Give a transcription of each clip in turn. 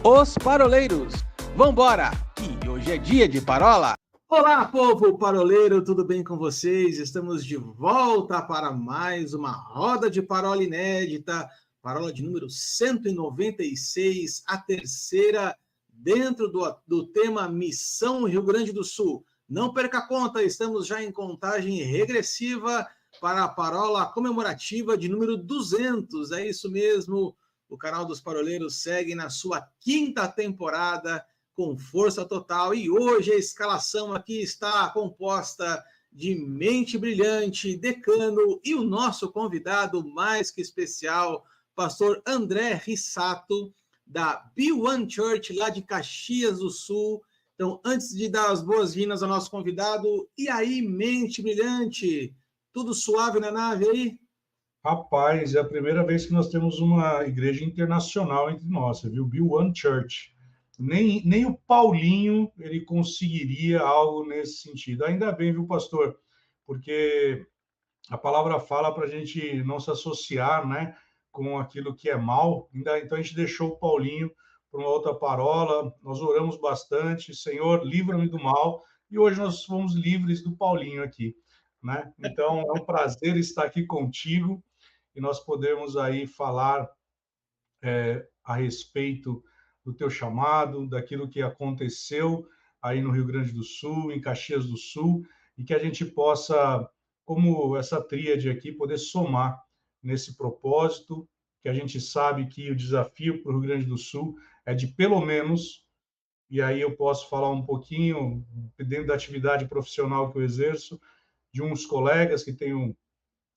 Os Paroleiros. Vambora, que hoje é dia de parola. Olá, povo paroleiro, tudo bem com vocês? Estamos de volta para mais uma roda de parola inédita, parola de número 196, a terceira dentro do tema Missão Rio Grande do Sul. Não perca a conta, estamos já em contagem regressiva para a parola comemorativa de número 200, é isso mesmo. O canal dos Paroleiros segue na sua quinta temporada com força total e hoje a escalação aqui está composta de mente brilhante, decano e o nosso convidado mais que especial, pastor André Rissato, da B1 Church, lá de Caxias do Sul. Então, antes de dar as boas-vindas ao nosso convidado, e aí, mente brilhante, tudo suave na nave aí? Rapaz, é a primeira vez que nós temos uma igreja internacional entre nós, viu? B1 Church. Nem o Paulinho ele conseguiria algo nesse sentido. Ainda bem, viu, pastor? Porque a palavra fala para a gente não se associar, né, com aquilo que é mal. Então a gente deixou o Paulinho para uma outra parola. Nós oramos bastante, Senhor, livra-me do mal. E hoje nós fomos livres do Paulinho aqui, né? Então é um prazer estar aqui contigo e nós podemos aí falar a respeito do teu chamado, daquilo que aconteceu aí no Rio Grande do Sul, em Caxias do Sul, e que a gente possa, como essa tríade aqui, poder somar nesse propósito, que a gente sabe que o desafio para o Rio Grande do Sul é de pelo menos, e aí eu posso falar um pouquinho, dentro da atividade profissional que eu exerço, de uns colegas que tenham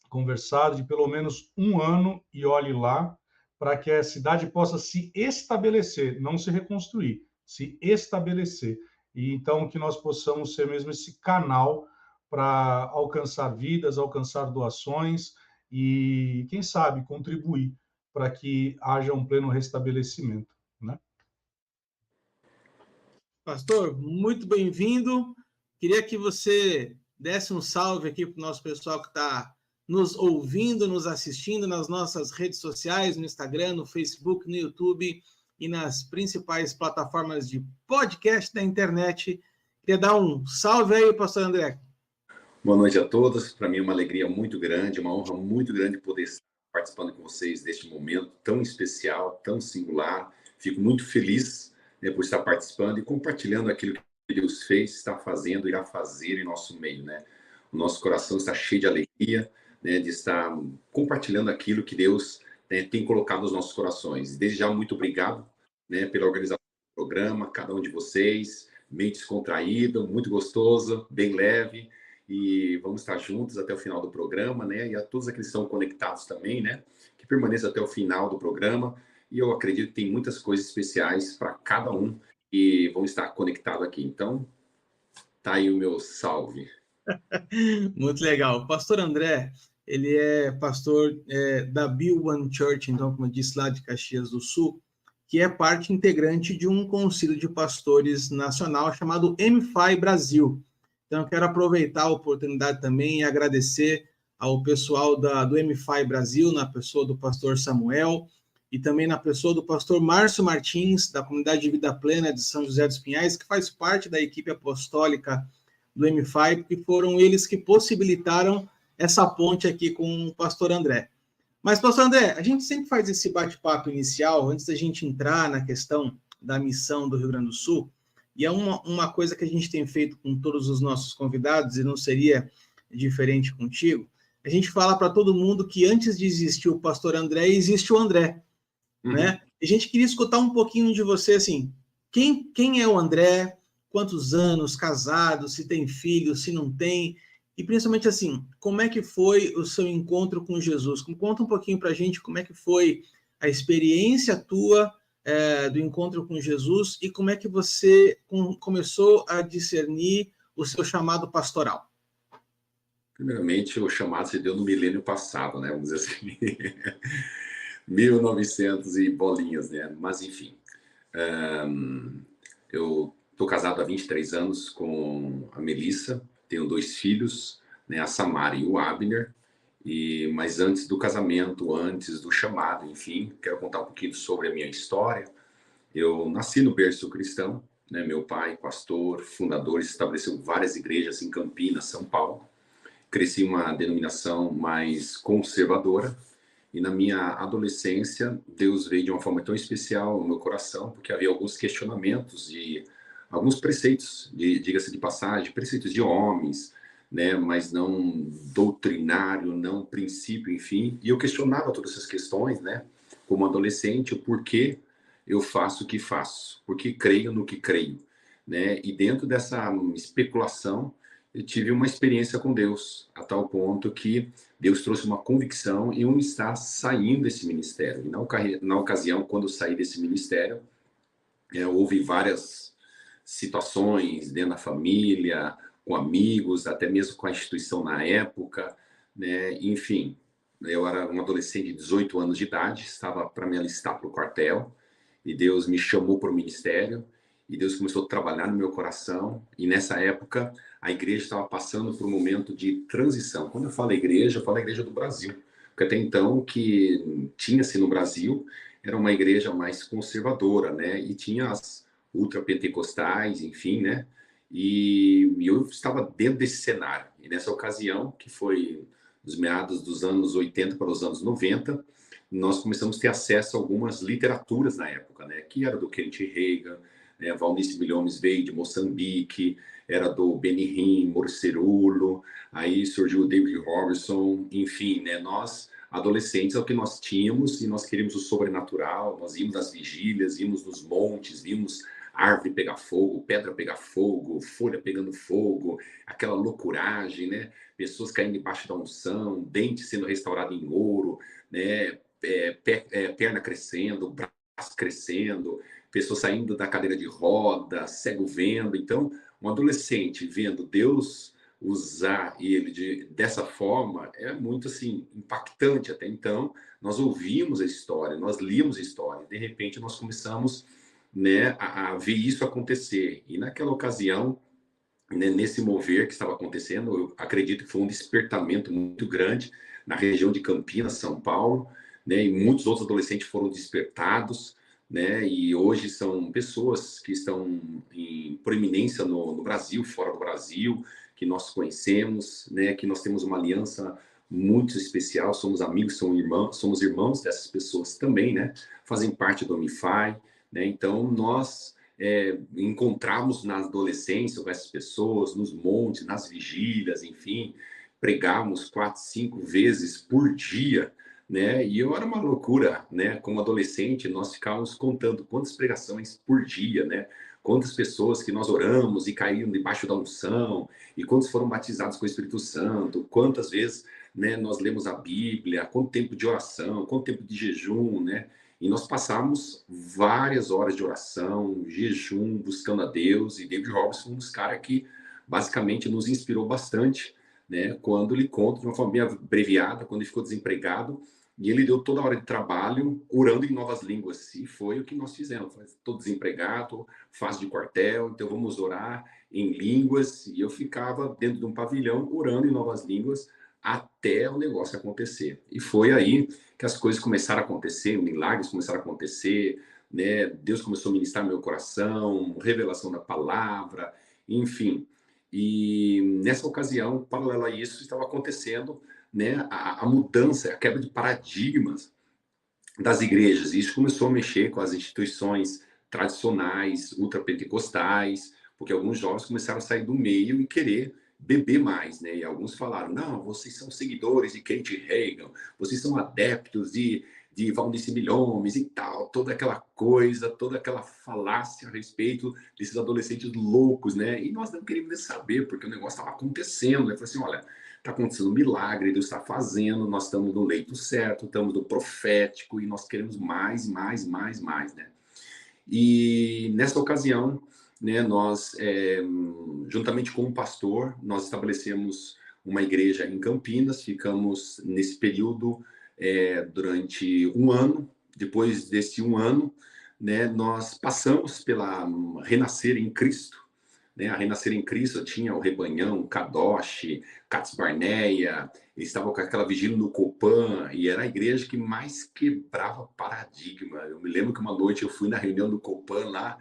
conversado de pelo menos um ano, e olhe lá, para que a cidade possa se estabelecer, não se reconstruir, se estabelecer. E então que nós possamos ser mesmo esse canal para alcançar vidas, alcançar doações e, quem sabe, contribuir para que haja um pleno restabelecimento, né? Pastor, muito bem-vindo. Queria que você desse um salve aqui para o nosso pessoal que está nos ouvindo, nos assistindo nas nossas redes sociais, no Instagram, no Facebook, no YouTube e nas principais plataformas de podcast da internet. Queria dar um salve aí, pastor André. Boa noite a todos. Para mim é uma alegria muito grande, uma honra muito grande poder estar participando com vocês deste momento tão especial, tão singular. Fico muito feliz, né, por estar participando e compartilhando aquilo que Deus fez, está fazendo, irá fazer em nosso meio, né? O nosso coração está cheio de alegria, né, de estar compartilhando aquilo que Deus, né, tem colocado nos nossos corações. Desde já, muito obrigado, né, pela organização do programa, cada um de vocês, bem descontraído, muito gostoso, bem leve. E vamos estar juntos até o final do programa, né? E a todos aqueles que estão conectados também, né? Que permaneçam até o final do programa. E eu acredito que tem muitas coisas especiais para cada um e vão estar conectados aqui. Então, tá aí o meu salve. Muito legal. Pastor André, ele é pastor da B1 Church, então, como eu disse, lá de Caxias do Sul, que é parte integrante de um concílio de pastores nacional chamado MFI Brasil. Então, eu quero aproveitar a oportunidade também e agradecer ao pessoal do MFI Brasil, na pessoa do pastor Samuel, e também na pessoa do pastor Márcio Martins, da Comunidade de Vida Plena de São José dos Pinhais, que faz parte da equipe apostólica do MFI, porque foram eles que possibilitaram essa ponte aqui com o pastor André. Mas, pastor André, a gente sempre faz esse bate-papo inicial, antes da gente entrar na questão da missão do Rio Grande do Sul, e é uma coisa que a gente tem feito com todos os nossos convidados, e não seria diferente contigo, a gente fala para todo mundo que antes de existir o pastor André, existe o André, né? A gente queria escutar um pouquinho de você, assim, quem é o André, quantos anos, casado, se tem filho, se não tem, e principalmente assim, como é que foi o seu encontro com Jesus? Conta um pouquinho para a gente como é que foi a experiência tua do encontro com Jesus e como é que você começou a discernir o seu chamado pastoral. Primeiramente, o chamado se deu no milênio passado, né? Vamos dizer assim, 1900 e bolinhas, né? Mas, enfim, eu estou casado há 23 anos com a Melissa, tenho 2 filhos, né, a Samara e o Abner, mas antes do casamento, antes do chamado, enfim, quero contar um pouquinho sobre a minha história. Eu nasci no berço cristão, né? Meu pai, pastor, fundador, estabeleceu várias igrejas em Campinas, São Paulo. Cresci em uma denominação mais conservadora. E na minha adolescência, Deus veio de uma forma tão especial no meu coração, porque havia alguns questionamentos de alguns preceitos, diga-se de passagem, preceitos de homens, né, mas não doutrinário, não princípio, enfim. E eu questionava todas essas questões, né, como adolescente, o porquê eu faço o que faço, porque creio no que creio, né? E dentro dessa especulação, eu tive uma experiência com Deus, a tal ponto que Deus trouxe uma convicção em um estar saindo desse ministério. E na ocasião, quando eu saí desse ministério, houve várias situações dentro da família, com amigos, até mesmo com a instituição na época, né? Enfim, eu era um adolescente de 18 anos de idade, estava para me alistar para o quartel, e Deus me chamou para o ministério, e Deus começou a trabalhar no meu coração, e nessa época a igreja estava passando por um momento de transição. Quando eu falo igreja, eu falo a igreja do Brasil, porque até então o que tinha-se no Brasil era uma igreja mais conservadora, né? E tinha as ultrapentecostais, enfim, né? E eu estava dentro desse cenário. E nessa ocasião, que foi dos meados dos anos 80 para os anos 90, nós começamos a ter acesso a algumas literaturas na época, né? Que era do Kenneth Reagan, né? Valnice Milhomes veio de Moçambique, era do Benihim, Morcerulo, aí surgiu o David Robertson, enfim, né? Nós, adolescentes, é o que nós tínhamos e nós queríamos o sobrenatural, nós íamos às vigílias, íamos nos montes, vimos árvore pegar fogo, pedra pegar fogo, folha pegando fogo, aquela loucuragem, né? Pessoas caindo debaixo da unção, dente sendo restaurado em ouro, né? Perna crescendo, braço crescendo, pessoas saindo da cadeira de roda, cego vendo. Então, um adolescente vendo Deus usar ele dessa forma é muito assim impactante. Até então, nós ouvimos a história, nós líamos a história, de repente nós começamos, né, a ver isso acontecer. E naquela ocasião, né, nesse mover que estava acontecendo, eu acredito que foi um despertamento muito grande na região de Campinas, São Paulo, né, e muitos outros adolescentes foram despertados, né, e hoje são pessoas que estão em proeminência no Brasil, fora do Brasil, que nós conhecemos, né, que nós temos uma aliança muito especial, somos amigos, somos irmãos dessas pessoas também, né, fazem parte do Unify, né, então nós encontramos na adolescência com essas pessoas, nos montes, nas vigílias, enfim, pregávamos 4, 5 vezes por dia, né? E eu era uma loucura, né? Como adolescente, nós ficávamos contando quantas pregações por dia, né? Quantas pessoas que nós oramos e caíram debaixo da unção, e quantos foram batizados com o Espírito Santo, quantas vezes, né, nós lemos a Bíblia, quanto tempo de oração, quanto tempo de jejum, né? E nós passamos várias horas de oração, jejum, buscando a Deus. E David Robertson, um dos caras que basicamente nos inspirou bastante, né? Quando ele conta de uma forma bem abreviada, quando ele ficou desempregado, e ele deu toda a hora de trabalho orando em novas línguas. E foi o que nós fizemos. Estou desempregado, fase de quartel, então vamos orar em línguas. E eu ficava dentro de um pavilhão orando em novas línguas até o negócio acontecer. E foi aí que as coisas começaram a acontecer, milagres começaram a acontecer, né? Deus começou a ministrar no meu coração, revelação da palavra, enfim. E nessa ocasião, paralelo a isso, estava acontecendo, né, a mudança, a quebra de paradigmas das igrejas. E isso começou a mexer com as instituições tradicionais, ultrapentecostais, porque alguns jovens começaram a sair do meio e querer beber mais, né? E alguns falaram, não, vocês são seguidores de Kenneth Reagan, vocês são adeptos de Valnice Milhomes e tal, toda aquela coisa, toda aquela falácia a respeito desses adolescentes loucos, né? E nós não queríamos nem saber, porque o negócio estava acontecendo. Eu falei assim, olha, está acontecendo um milagre, Deus está fazendo, nós estamos no leito certo, estamos no profético e nós queremos mais, mais, mais, mais, né? E nessa ocasião, né, nós, juntamente com um pastor, nós estabelecemos uma igreja em Campinas, ficamos nesse período durante um ano. Depois desse um ano, né, nós passamos pela Renascer em Cristo, né? A Renascer em Cristo tinha o Rebanhão, Kadosh, Cats Barneia, eles estavam com aquela vigília no Copan, e era a igreja que mais quebrava paradigma. Eu me lembro que uma noite eu fui na reunião do Copan lá,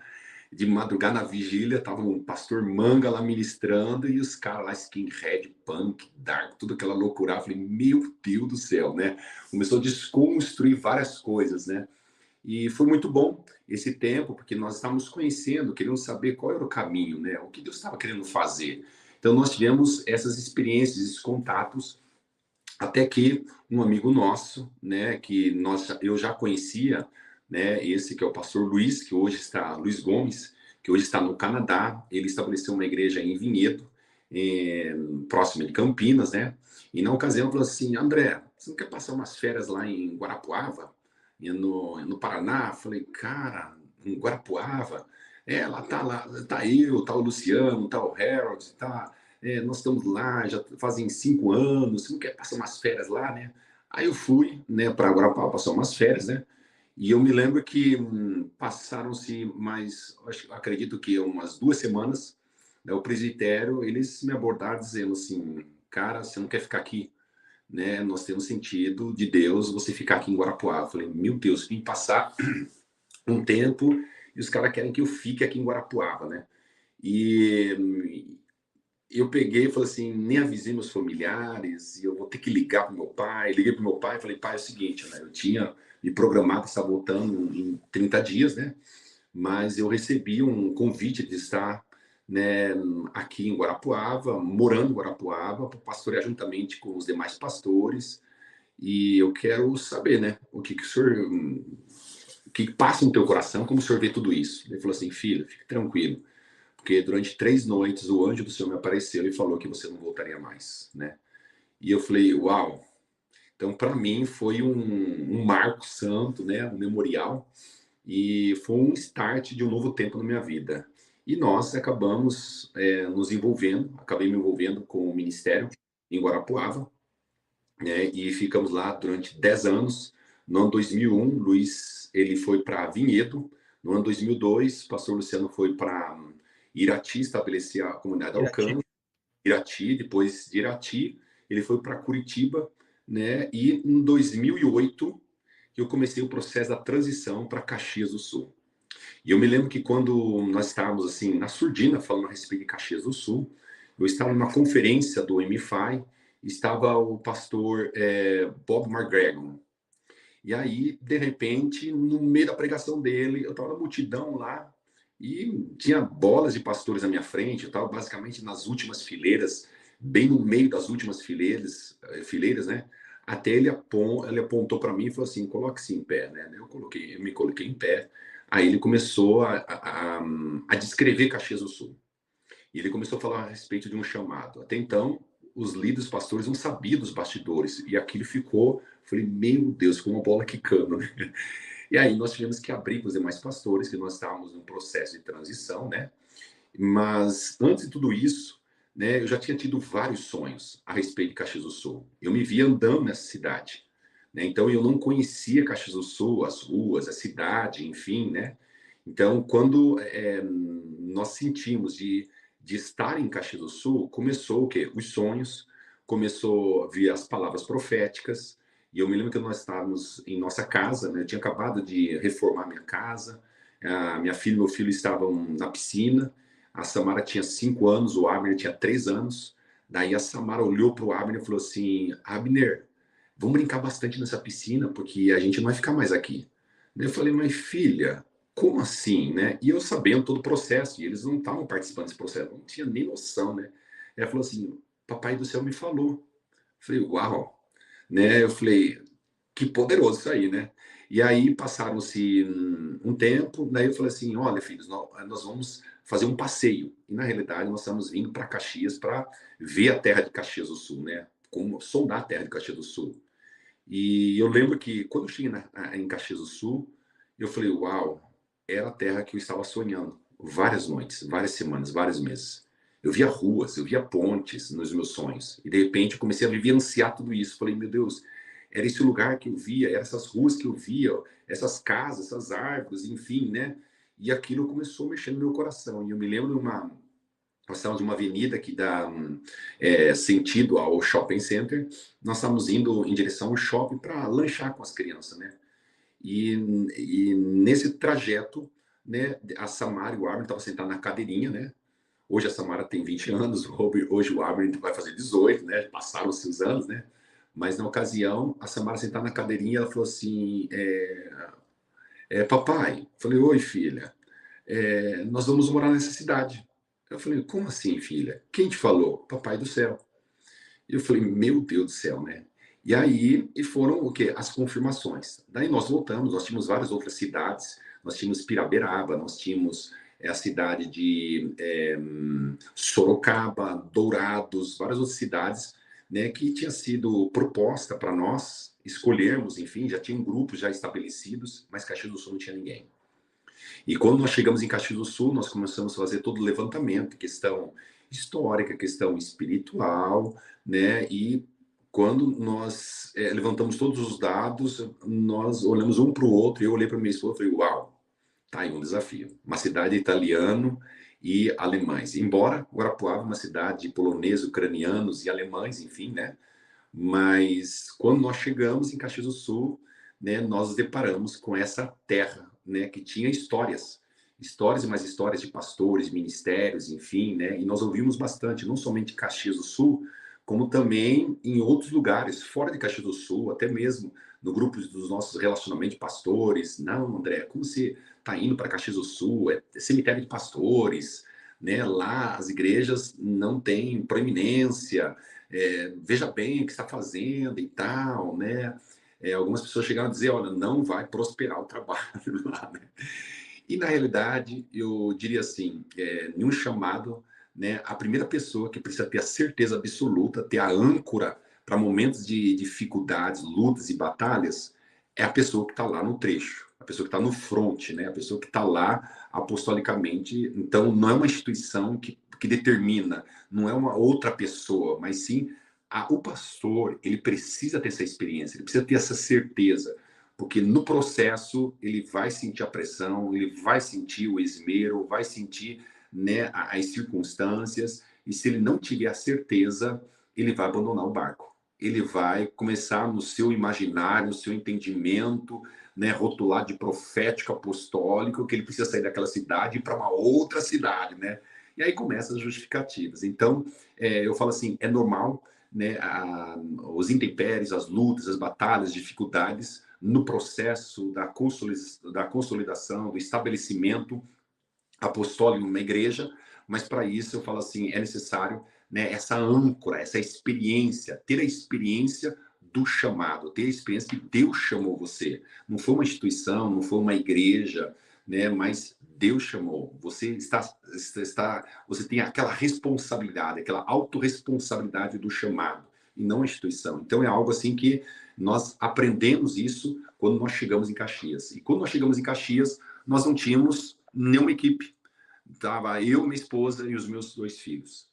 de madrugada na vigília, tava um pastor Manga lá ministrando, e os caras lá, skinhead, punk, dark, tudo aquela loucura. Eu falei, meu Deus do céu, né? Começou a desconstruir várias coisas, né? E foi muito bom esse tempo, porque nós estávamos conhecendo, querendo saber qual era o caminho, né? O que Deus estava querendo fazer. Então, nós tivemos essas experiências, esses contatos, até que um amigo nosso, né, eu já conhecia, né, esse que é o pastor Luiz, que hoje está, Luiz Gomes, que hoje está no Canadá. Ele estabeleceu uma igreja em Vinhedo, próximo de Campinas, né? E na ocasião falou assim, André, você não quer passar umas férias lá em Guarapuava, no Paraná? Falei, cara, em Guarapuava? Lá tá eu, tá o Luciano, tá o Harold, tá... nós estamos lá, já fazem 5 anos, você não quer passar umas férias lá, né? Aí eu fui, né, para Guarapau passar umas férias, né? E eu me lembro que passaram-se mais, acredito que umas 2 semanas, né, o presbitério, eles me abordaram dizendo assim, cara, você não quer ficar aqui, né? Nós temos sentido de Deus você ficar aqui em Guarapuava. Eu falei, meu Deus, vim passar um tempo e os caras querem que eu fique aqui em Guarapuava, né? E eu peguei e falei assim, nem avisei meus familiares, e eu vou ter que ligar para meu pai. Liguei para meu pai e falei, pai, é o seguinte, né? Eu tinha me programado, estava voltando em 30 dias, né? Mas eu recebi um convite de estar, né, aqui em Guarapuava, morando em Guarapuava, para pastorear juntamente com os demais pastores. E eu quero saber, né, o que o senhor, o que passa no teu coração, como o senhor vê tudo isso. Ele falou assim, filho, fique tranquilo, porque durante 3 noites o anjo do Senhor me apareceu e falou que você não voltaria mais, né? E eu falei, uau! Então, para mim, foi um marco santo, né? Um memorial, e foi um start de um novo tempo na minha vida. E nós acabamos nos envolvendo, acabei me envolvendo com o ministério em Guarapuava, né? E ficamos lá durante 10 anos. No ano 2001, Luiz ele foi para Vinhedo. No ano 2002, o pastor Luciano foi para Irati, estabelecer a comunidade Irati. Alcance. Irati, depois de Irati, ele foi para Curitiba, né? E em 2008 eu comecei o processo da transição para Caxias do Sul. E eu me lembro que quando nós estávamos assim na surdina falando a respeito de Caxias do Sul, eu estava numa conferência do MFI, estava o pastor Bob McGregor. E aí, de repente, no meio da pregação dele, eu estava na multidão lá e tinha bolas de pastores à minha frente, eu estava basicamente nas últimas fileiras, bem no meio das últimas fileiras, né? Até ele apontou para mim e falou assim, coloque-se em pé, né? Eu me coloquei em pé. Aí ele começou a descrever Caxias do Sul. E ele começou a falar a respeito de um chamado. Até então, os líderes pastores não sabiam dos bastidores. E aquilo ficou, falei, meu Deus, ficou uma bola quicando, né? E aí nós tivemos que abrir para os demais pastores, que nós estávamos num processo de transição, né? Mas antes de tudo isso, né, eu já tinha tido vários sonhos a respeito de Caxias do Sul. Eu me via andando nessa cidade, né? Então eu não conhecia Caxias do Sul, as ruas, a cidade, enfim, né? Então quando nós sentimos de estar em Caxias do Sul, começou o quê? Os sonhos, começou a vir as palavras proféticas. E eu me lembro que nós estávamos em nossa casa, né? Eu tinha acabado de reformar minha casa, a minha filha e meu filho estavam na piscina, a Samara tinha 5 anos, o Abner tinha 3 anos. Daí a Samara olhou para o Abner e falou assim, Abner, vamos brincar bastante nessa piscina, porque a gente não vai ficar mais aqui. Daí eu falei, mas filha, como assim, né? E eu sabendo todo o processo, e eles não estavam participando desse processo, não tinha nem noção, né? Ela falou assim, papai do céu me falou. Eu falei, uau, né? Eu falei, que poderoso isso aí, né? E aí passaram-se um tempo, daí eu falei assim, olha filhos, nós vamos fazer um passeio. E na realidade nós estamos vindo para Caxias para ver a terra de Caxias do Sul, né? Como sondar a terra de Caxias do Sul. E eu lembro que quando eu cheguei em Caxias do Sul, eu falei, uau, era a terra que eu estava sonhando. Várias noites, várias semanas, vários meses. Eu via ruas, eu via pontes nos meus sonhos. E de repente eu comecei a vivenciar tudo isso. Falei, meu Deus, era esse lugar que eu via, eram essas ruas que eu via, essas casas, essas árvores, enfim, né? E aquilo começou a mexer no meu coração. E eu me lembro nós estávamos em uma avenida que dá sentido ao shopping center. Nós estávamos indo em direção ao shopping para lanchar com as crianças, né? E nesse trajeto, né, a Samara e o Abner estavam sentados na cadeirinha, né? Hoje a Samara tem 20 anos, hoje o Abner vai fazer 18, né? Passaram-se os anos, né? Mas na ocasião, a Samara sentada na cadeirinha, ela falou assim: papai, falei, oi, filha, nós vamos morar nessa cidade. Eu falei, como assim, filha? Quem te falou? Papai do céu. Eu falei, meu Deus do céu, né? E aí e foram o quê? As confirmações. Daí nós voltamos, nós tínhamos várias outras cidades, nós tínhamos Piraberaba, nós tínhamos a cidade de Sorocaba, Dourados, várias outras cidades, né, que tinha sido proposta para nós escolhermos, enfim, já tinham grupos já estabelecidos, mas Caxias do Sul não tinha ninguém. E quando nós chegamos em Caxias do Sul, nós começamos a fazer todo o levantamento, questão histórica, questão espiritual, né? E quando nós levantamos todos os dados, nós olhamos um para o outro, e eu olhei para minha esposa e falei, uau, tá aí um desafio. Uma cidade italiano e alemães. Embora Guarapuava é uma cidade de poloneses, ucranianos e alemães, enfim, né? Mas quando nós chegamos em Caxias do Sul, né, nós nos deparamos com essa terra, né, que tinha histórias e mais histórias de pastores, ministérios, enfim, né, e nós ouvimos bastante, não somente em Caxias do Sul, como também em outros lugares, fora de Caxias do Sul, até mesmo no grupo dos nossos relacionamentos de pastores. Não, André, como você está indo para Caxias do Sul? É cemitério de pastores, né? Lá as igrejas não têm proeminência, veja bem o que está fazendo e tal, né? Algumas pessoas chegaram a dizer, olha, não vai prosperar o trabalho lá, né? E na realidade, eu diria assim, em um chamado, né, a primeira pessoa que precisa ter a certeza absoluta, ter a âncora para momentos de dificuldades, lutas e batalhas, é a pessoa que está lá no trecho, a pessoa que está no front, né, a pessoa que está lá apostolicamente. Então, não é uma instituição que determina, não é uma outra pessoa, mas sim o pastor. Ele precisa ter essa experiência, ele precisa ter essa certeza, porque no processo ele vai sentir a pressão, ele vai sentir o esmero, vai sentir, né, as circunstâncias, e se ele não tiver a certeza, ele vai abandonar o barco. Ele vai começar no seu imaginário, no seu entendimento, né, rotular de profético apostólico, que ele precisa sair daquela cidade e ir para uma outra cidade, né? E aí começam as justificativas. Então, eu falo assim, é normal, né, os intempéries, as lutas, as batalhas, as dificuldades no processo da consolidação, do estabelecimento apostólico numa igreja, mas para isso eu falo assim, é necessário, né, essa âncora, essa experiência, ter a experiência do chamado, ter a experiência que Deus chamou você. Não foi uma instituição, não foi uma igreja, né, mas Deus chamou. Você você tem aquela responsabilidade, aquela autorresponsabilidade do chamado, e não a instituição. Então é algo assim que nós aprendemos isso quando nós chegamos em Caxias. E quando nós chegamos em Caxias, nós não tínhamos nenhuma equipe. Estava eu, minha esposa e os meus 2 filhos.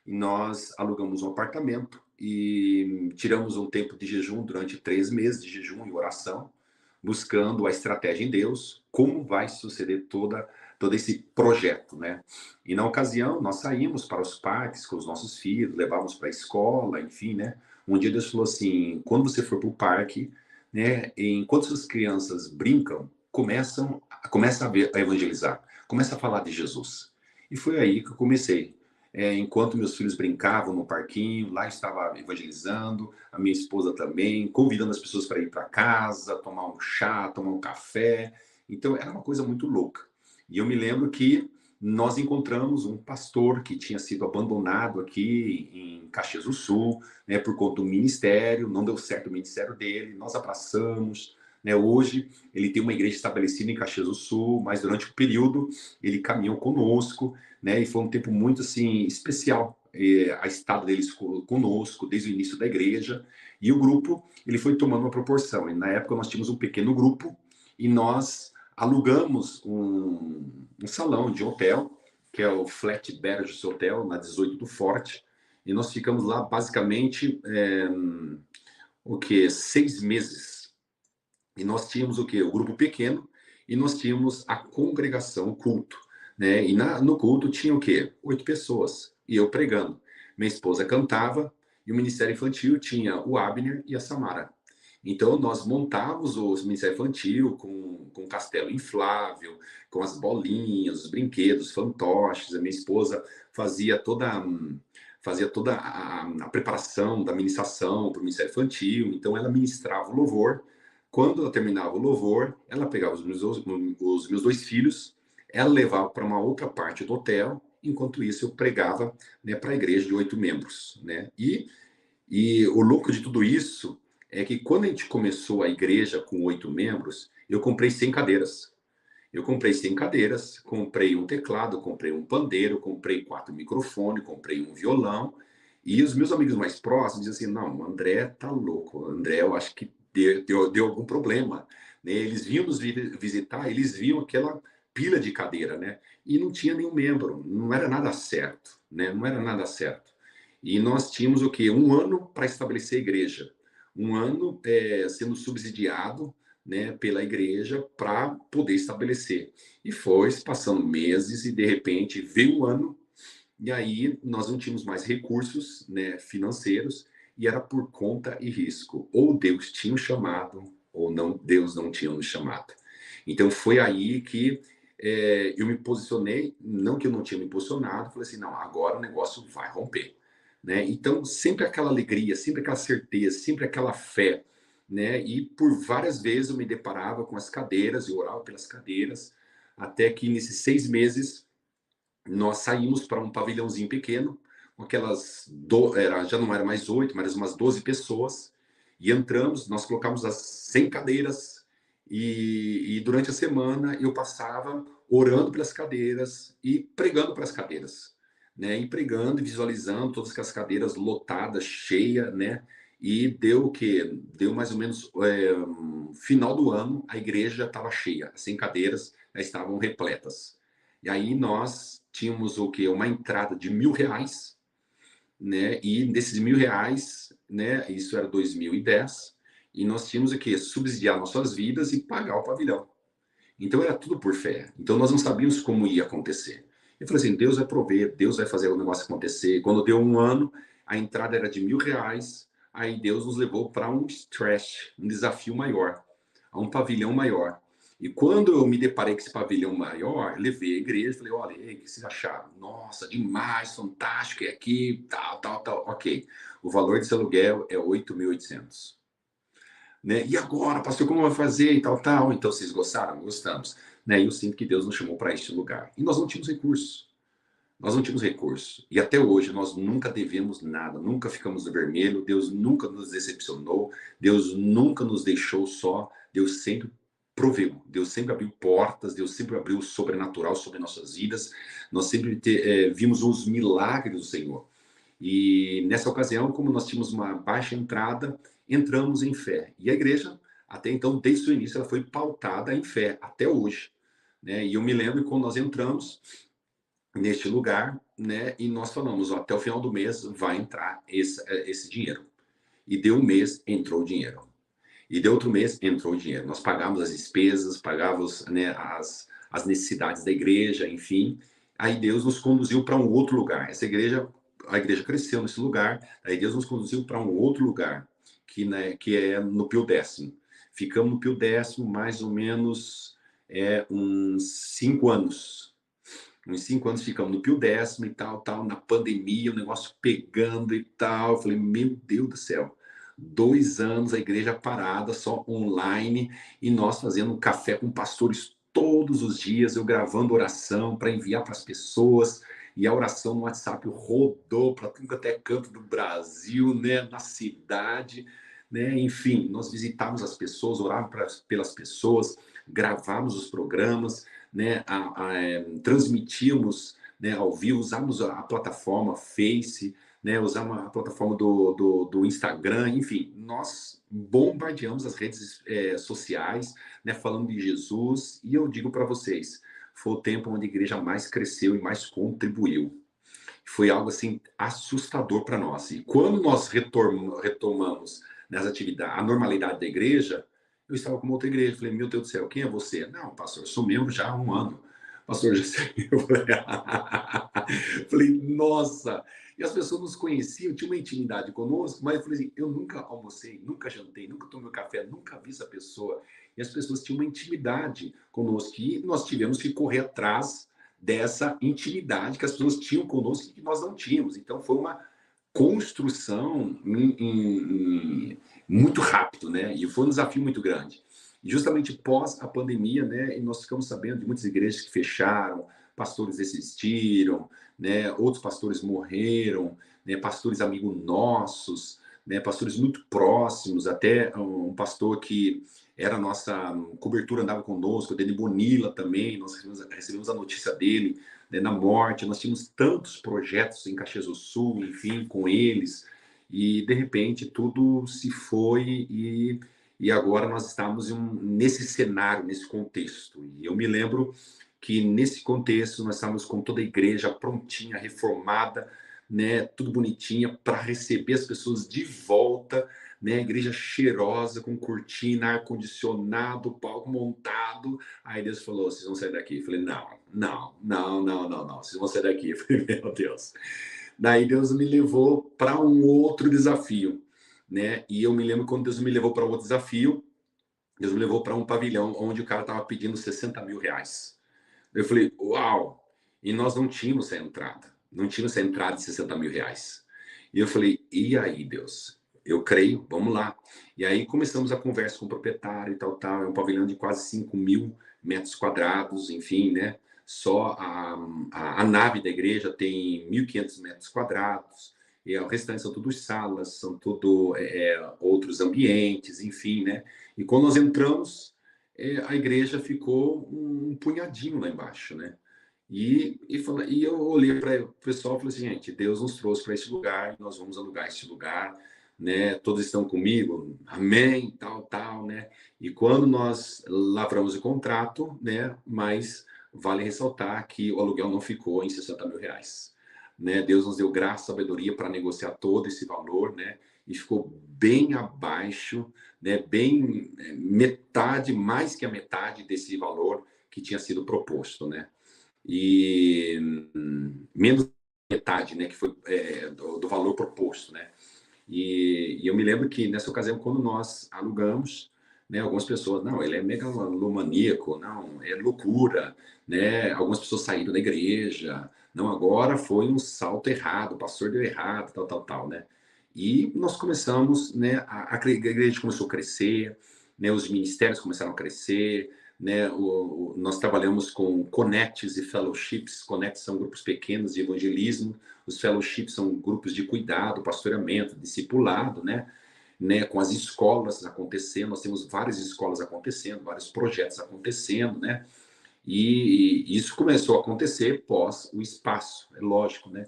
E nós alugamos um apartamento e tiramos um tempo de jejum durante 3 meses de jejum e oração, buscando a estratégia em Deus, como vai suceder todo esse projeto, né? E na ocasião, nós saímos para os parques com os nossos filhos, levávamos para a escola, enfim, né? Um dia Deus falou assim, quando você for para o parque, né, enquanto as crianças brincam, começa a evangelizar, começa a falar de Jesus. E foi aí que eu comecei. Enquanto meus filhos brincavam no parquinho, lá estava evangelizando, a minha esposa também, convidando as pessoas para ir para casa, tomar um chá, tomar um café. Então era uma coisa muito louca. E eu me lembro que nós encontramos um pastor que tinha sido abandonado aqui em Caxias do Sul, né, por conta do ministério, não deu certo o ministério dele, nós abraçamos, né? Hoje ele tem uma igreja estabelecida em Caxias do Sul, mas durante o período ele caminhou conosco, né? E foi um tempo muito assim especial, a estada deles conosco desde o início da igreja. E o grupo ele foi tomando uma proporção. E na época nós tínhamos um pequeno grupo e nós alugamos um salão de hotel, que é o Flat Berges Hotel, na 18 do Forte, e nós ficamos lá basicamente 6 meses. E nós tínhamos o grupo pequeno, e nós tínhamos a congregação, o culto, né? E no culto tinha o quê? 8 pessoas, e eu pregando. Minha esposa cantava, e o Ministério Infantil tinha o Abner e a Samara. Então, nós montávamos o Ministério Infantil com castelo inflável, com as bolinhas, os brinquedos, fantoches. A minha esposa fazia toda a preparação da ministração para o Ministério Infantil. Então, ela ministrava o louvor. Quando ela terminava o louvor, ela pegava os meus 2 filhos, ela levava para uma outra parte do hotel. Enquanto isso, eu pregava, né, para a igreja de 8 membros. Né? E o louco de tudo isso é que quando a gente começou a igreja com 8 membros, eu comprei 100 cadeiras. Eu comprei 100 cadeiras, comprei um teclado, comprei um pandeiro, comprei 4 microfones, comprei um violão. E os meus amigos mais próximos diziam assim, não, o André tá louco. O André, eu acho que deu algum problema. Né? Eles vinham nos visitar, eles viam aquela pilha de cadeira, né? E não tinha nenhum membro, não era nada certo, né? Não era nada certo. E nós tínhamos o quê? Um ano para estabelecer a igreja. Um ano sendo subsidiado, né, pela igreja para poder estabelecer. E foi passando meses e, de repente, veio um ano e aí nós não tínhamos mais recursos, né, financeiros e era por conta e risco. Ou Deus tinha o chamado ou não, Deus não tinha nos chamado. Então, foi aí que eu me posicionei, não que eu não tinha me posicionado, falei assim, não, agora o negócio vai romper. Né? Então, sempre aquela alegria, sempre aquela certeza, sempre aquela fé, né? E por várias vezes eu me deparava com as cadeiras e orava pelas cadeiras, até que nesses 6 meses nós saímos para um pavilhãozinho pequeno, com já não era mais 8, mas umas 12 pessoas, e entramos, nós colocamos as 100 cadeiras, e durante a semana eu passava orando pelas cadeiras e pregando pelas cadeiras, né? E pregando e visualizando todas as cadeiras lotadas, cheias, né? E deu o quê? Deu mais ou menos final do ano, a igreja estava cheia, as 100 cadeiras já estavam repletas. E aí nós tínhamos o quê? Uma entrada de R$ 1.000, né? E desses R$ 1.000, né? Isso era 2010, e nós tínhamos o quê? Subsidiar nossas vidas e pagar o pavilhão. Então era tudo por fé. Então nós não sabíamos como ia acontecer. Eu falei assim, Deus vai prover, Deus vai fazer o negócio acontecer. Quando deu um ano, a entrada era de R$ 1.000, aí Deus nos levou para um stretch, um desafio maior, a um pavilhão maior. E quando eu me deparei com esse pavilhão maior, levei a igreja, falei, olha, o que vocês acharam? Nossa, demais, fantástico, é aqui, tal, tal, tal. Ok, o valor desse aluguel é 8.800. Né? E agora, pastor, como vai fazer e tal, tal? Então, vocês gostaram? Gostamos. Né? E eu sinto que Deus nos chamou para este lugar. E nós não tínhamos recursos. Nós não tínhamos recurso. E até hoje nós nunca devemos nada, nunca ficamos no vermelho, Deus nunca nos decepcionou, Deus nunca nos deixou só, Deus sempre proveu, Deus sempre abriu portas, Deus sempre abriu o sobrenatural sobre nossas vidas, nós sempre vimos os milagres do Senhor. E nessa ocasião, como nós tínhamos uma baixa entrada, entramos em fé. E a igreja, até então, desde o início, ela foi pautada em fé, até hoje. Né? E eu me lembro quando nós entramos neste lugar, né? E nós falamos, ó, até o final do mês vai entrar esse dinheiro. E deu um mês, entrou o dinheiro. E deu outro mês, entrou o dinheiro. Nós pagávamos as despesas, pagávamos, né, as necessidades da igreja, enfim. Aí Deus nos conduziu para um outro lugar. A igreja cresceu nesse lugar. Aí Deus nos conduziu para um outro lugar, que é no Pio Décimo. Ficamos no Pio Décimo mais ou menos uns 5 anos. Uns 5 anos ficamos no Pio Décimo e tal, na pandemia, o negócio pegando e tal. Eu falei, meu Deus do céu, 2 anos a igreja parada, só online, e nós fazendo um café com pastores todos os dias, eu gravando oração para enviar para as pessoas, e a oração no WhatsApp rodou para tudo até canto do Brasil, né, na cidade, né, enfim, nós visitávamos as pessoas, orávamos pelas pessoas, gravávamos os programas, né, transmitíamos, né, ao vivo, usávamos a plataforma Face, né, usávamos a plataforma do Instagram, enfim, nós bombardeamos as redes sociais, né, falando de Jesus, e eu digo para vocês, foi o tempo onde a igreja mais cresceu e mais contribuiu. Foi algo assim assustador para nós. E quando nós retomamos nessa atividade, a normalidade da igreja, eu estava com uma outra igreja. Falei, meu Deus do céu, quem é você? Não, pastor, eu sou membro já há 1 ano. pastor José. Eu falei, nossa. E as pessoas nos conheciam, tinham uma intimidade conosco, mas eu falei assim, eu nunca almocei, nunca jantei, nunca tomei café, nunca vi essa pessoa. E as pessoas tinham uma intimidade conosco e nós tivemos que correr atrás dessa intimidade que as pessoas tinham conosco e que nós não tínhamos. Então foi uma construção muito rápido, né? E foi um desafio muito grande. E justamente pós a pandemia, né? E nós ficamos sabendo de muitas igrejas que fecharam, pastores desistiram, né? Outros pastores morreram, né? Pastores amigos nossos, né? Pastores muito próximos, até um pastor que era a nossa cobertura, andava conosco, o Deni Bonilla também, nós recebemos a notícia dele, né, na morte. Nós tínhamos tantos projetos em Caxias do Sul, enfim, com eles, e de repente tudo se foi e agora nós estamos nesse cenário, nesse contexto. E eu me lembro que nesse contexto nós estávamos com toda a igreja prontinha, reformada, né, tudo bonitinha para receber as pessoas de volta, né, a igreja cheirosa, com cortina, ar-condicionado, palco montado. Aí Deus falou, vocês vão sair daqui. Eu falei, não, vocês vão sair daqui. Eu falei, meu Deus. Daí Deus me levou para um outro desafio, né? E eu me lembro quando Deus me levou para outro desafio, Deus me levou para um pavilhão onde o cara estava pedindo 60 mil reais. Eu falei, uau! E nós não tínhamos essa entrada de 60 mil reais. E eu falei, e aí, Deus? Eu creio, vamos lá. E aí começamos a conversa com o proprietário e tal. É um pavilhão de quase 5 mil metros quadrados, enfim, né? Só a nave da igreja tem 1.500 metros quadrados. E o restante são tudo salas, são tudo outros ambientes, enfim, né? E quando nós entramos, a igreja ficou um punhadinho lá embaixo, né? E eu olhei para o pessoal e falei assim, gente, Deus nos trouxe para esse lugar, nós vamos alugar esse lugar, né? Todos estão comigo, amém, tal, né? E quando nós lavramos o contrato, né? Mas vale ressaltar que o aluguel não ficou em 60 mil reais, né? Deus nos deu graça, sabedoria para negociar todo esse valor, né? E ficou bem abaixo, né? Bem metade, mais que a metade desse valor que tinha sido proposto, né? E menos da metade, né? Que foi do valor proposto, né? E eu me lembro que nessa ocasião, quando nós alugamos, né, algumas pessoas, não, ele é megalomaníaco, não, é loucura, né? Algumas pessoas saíram da igreja, não, agora foi um salto errado, o pastor deu errado, tal, né? E nós começamos, né, a igreja começou a crescer, né, os ministérios começaram a crescer, né, nós trabalhamos com connects e fellowships. Connects são grupos pequenos de evangelismo, os fellowships são grupos de cuidado, pastoreamento, discipulado, né, com as escolas acontecendo. Nós temos várias escolas acontecendo, vários projetos acontecendo, né? E isso começou a acontecer pós o espaço, é lógico, né?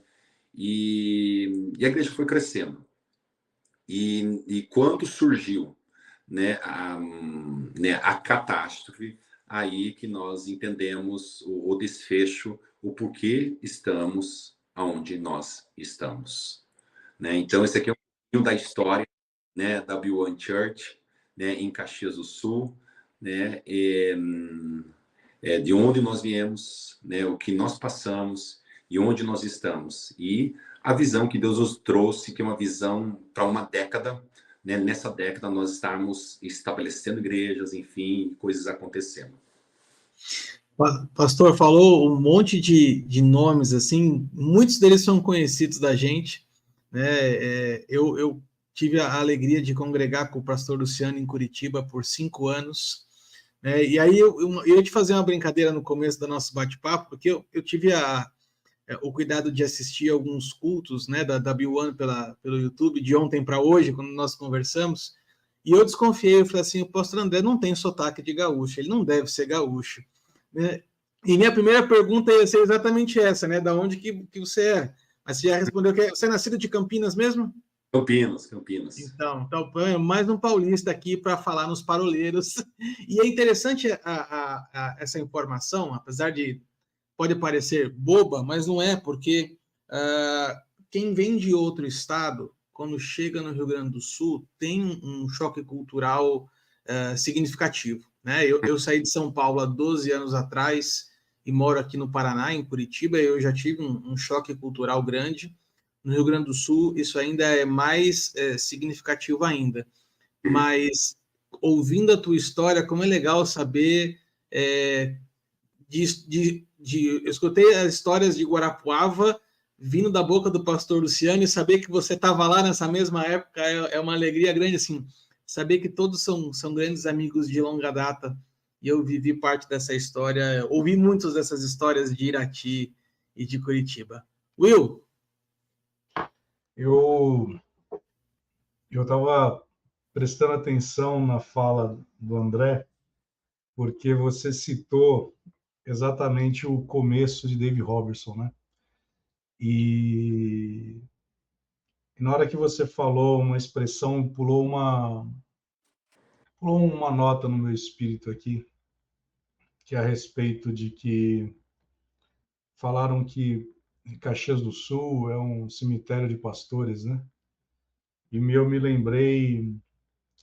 E a igreja foi crescendo. E quando surgiu, né, a catástrofe, aí que nós entendemos o desfecho, o porquê estamos onde nós estamos, né? Então, esse aqui é um pouquinho da história, né, da B1 Church, né, em Caxias do Sul, né, de onde nós viemos, né, o que nós passamos e onde nós estamos. E a visão que Deus nos trouxe, que é uma visão para uma década, né, nessa década nós estamos estabelecendo igrejas, enfim, coisas acontecendo. Pastor, falou um monte de nomes, assim, muitos deles são conhecidos da gente, né? Eu tive a alegria de congregar com o pastor Luciano em Curitiba por 5 anos, né? E aí eu ia te fazer uma brincadeira no começo do nosso bate-papo, porque eu tive o cuidado de assistir alguns cultos, né, da B1 pelo YouTube, de ontem para hoje, quando nós conversamos, e eu desconfiei, eu falei assim, o pastor André não tem sotaque de gaúcho, ele não deve ser gaúcho, né? E minha primeira pergunta ia ser exatamente essa, né? Da onde que você é? Mas você já respondeu que você é nascido de Campinas mesmo? Campinas. Então mais um paulista aqui para falar nos paroleiros. E é interessante essa informação, apesar de pode parecer boba, mas não é, porque quem vem de outro estado, quando chega no Rio Grande do Sul, tem um choque cultural significativo, né? Eu saí de São Paulo há 12 anos atrás e moro aqui no Paraná, em Curitiba, eu já tive um choque cultural grande. No Rio Grande do Sul, isso ainda é mais significativo ainda. Mas, ouvindo a tua história, como é legal saber... eu escutei as histórias de Guarapuava vindo da boca do pastor Luciano, e saber que você estava lá nessa mesma época é uma alegria grande, assim, saber que todos são grandes amigos de longa data, e eu vivi parte dessa história, ouvi muitas dessas histórias de Irati e de Curitiba. Will? Eu estava prestando atenção na fala do André, porque você citou exatamente o começo de Dave Robertson, né? E na hora que você falou uma expressão, pulou uma nota no meu espírito aqui, que é a respeito de que falaram que Caxias do Sul é um cemitério de pastores, né? E eu me lembrei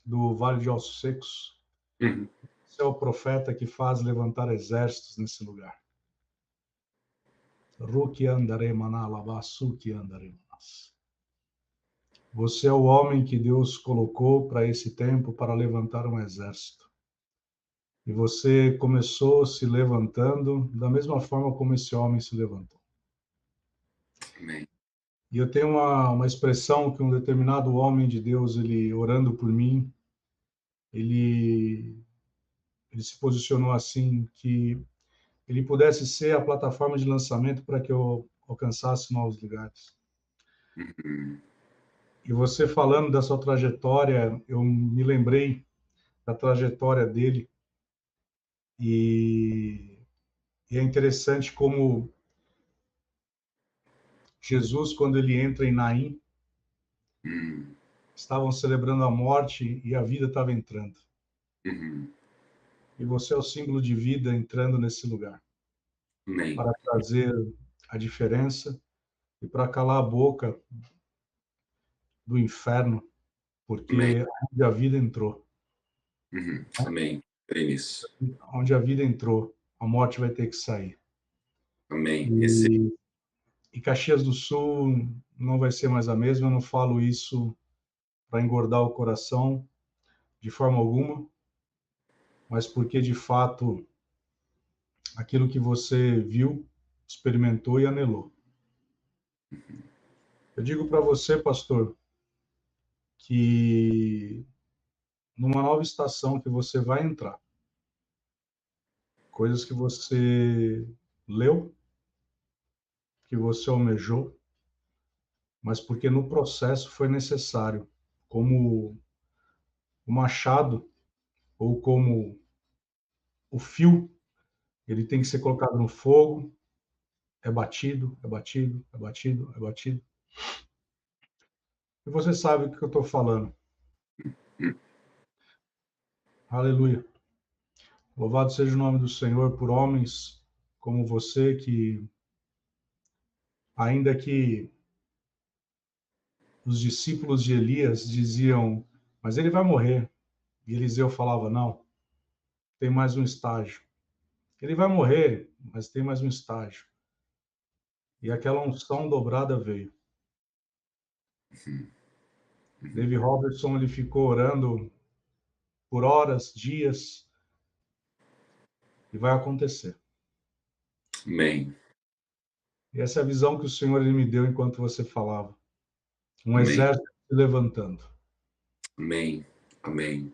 do Vale de Ossos Secos. Uhum. Você é o profeta que faz levantar exércitos nesse lugar. Ruki andare manalaba, suki andare manas. Você é o homem que Deus colocou para esse tempo para levantar um exército. E você começou se levantando da mesma forma como esse homem se levantou. Amém. E eu tenho uma expressão que um determinado homem de Deus, ele orando por mim, ele se posicionou assim, que ele pudesse ser a plataforma de lançamento para que eu alcançasse novos lugares. Uhum. E você falando da sua trajetória, eu me lembrei da trajetória dele, e é interessante como Jesus, quando ele entra em Naim, Uhum. estavam celebrando a morte e a vida estava entrando. Uhum. E você é o símbolo de vida entrando nesse lugar, Amém. para trazer a diferença e para calar a boca do inferno, Amém. porque onde a vida entrou, Uhum. Amém. Creio nisso. onde a vida entrou, a morte vai ter que sair. Amém. E Caxias do Sul não vai ser mais a mesma. Eu não falo isso para engordar o coração de forma alguma, mas porque de fato aquilo que você viu, experimentou e anelou. Eu digo para você, pastor, que numa nova estação que você vai entrar, coisas que você leu, que você almejou, mas porque no processo foi necessário, como o machado ou como o fio, ele tem que ser colocado no fogo, é batido, é batido, é batido, é batido. E você sabe o que eu estou falando. Aleluia. Louvado seja o nome do Senhor por homens como você, que, ainda que os discípulos de Elias diziam, mas ele vai morrer. E Eliseu falava, não, tem mais um estágio. Ele vai morrer, mas tem mais um estágio. E aquela unção dobrada veio. David Robertson, ele ficou orando por horas, dias, e vai acontecer. Amém. E essa é a visão que o Senhor ele me deu enquanto você falava. Um Amém. exército se levantando. Amém. Amém.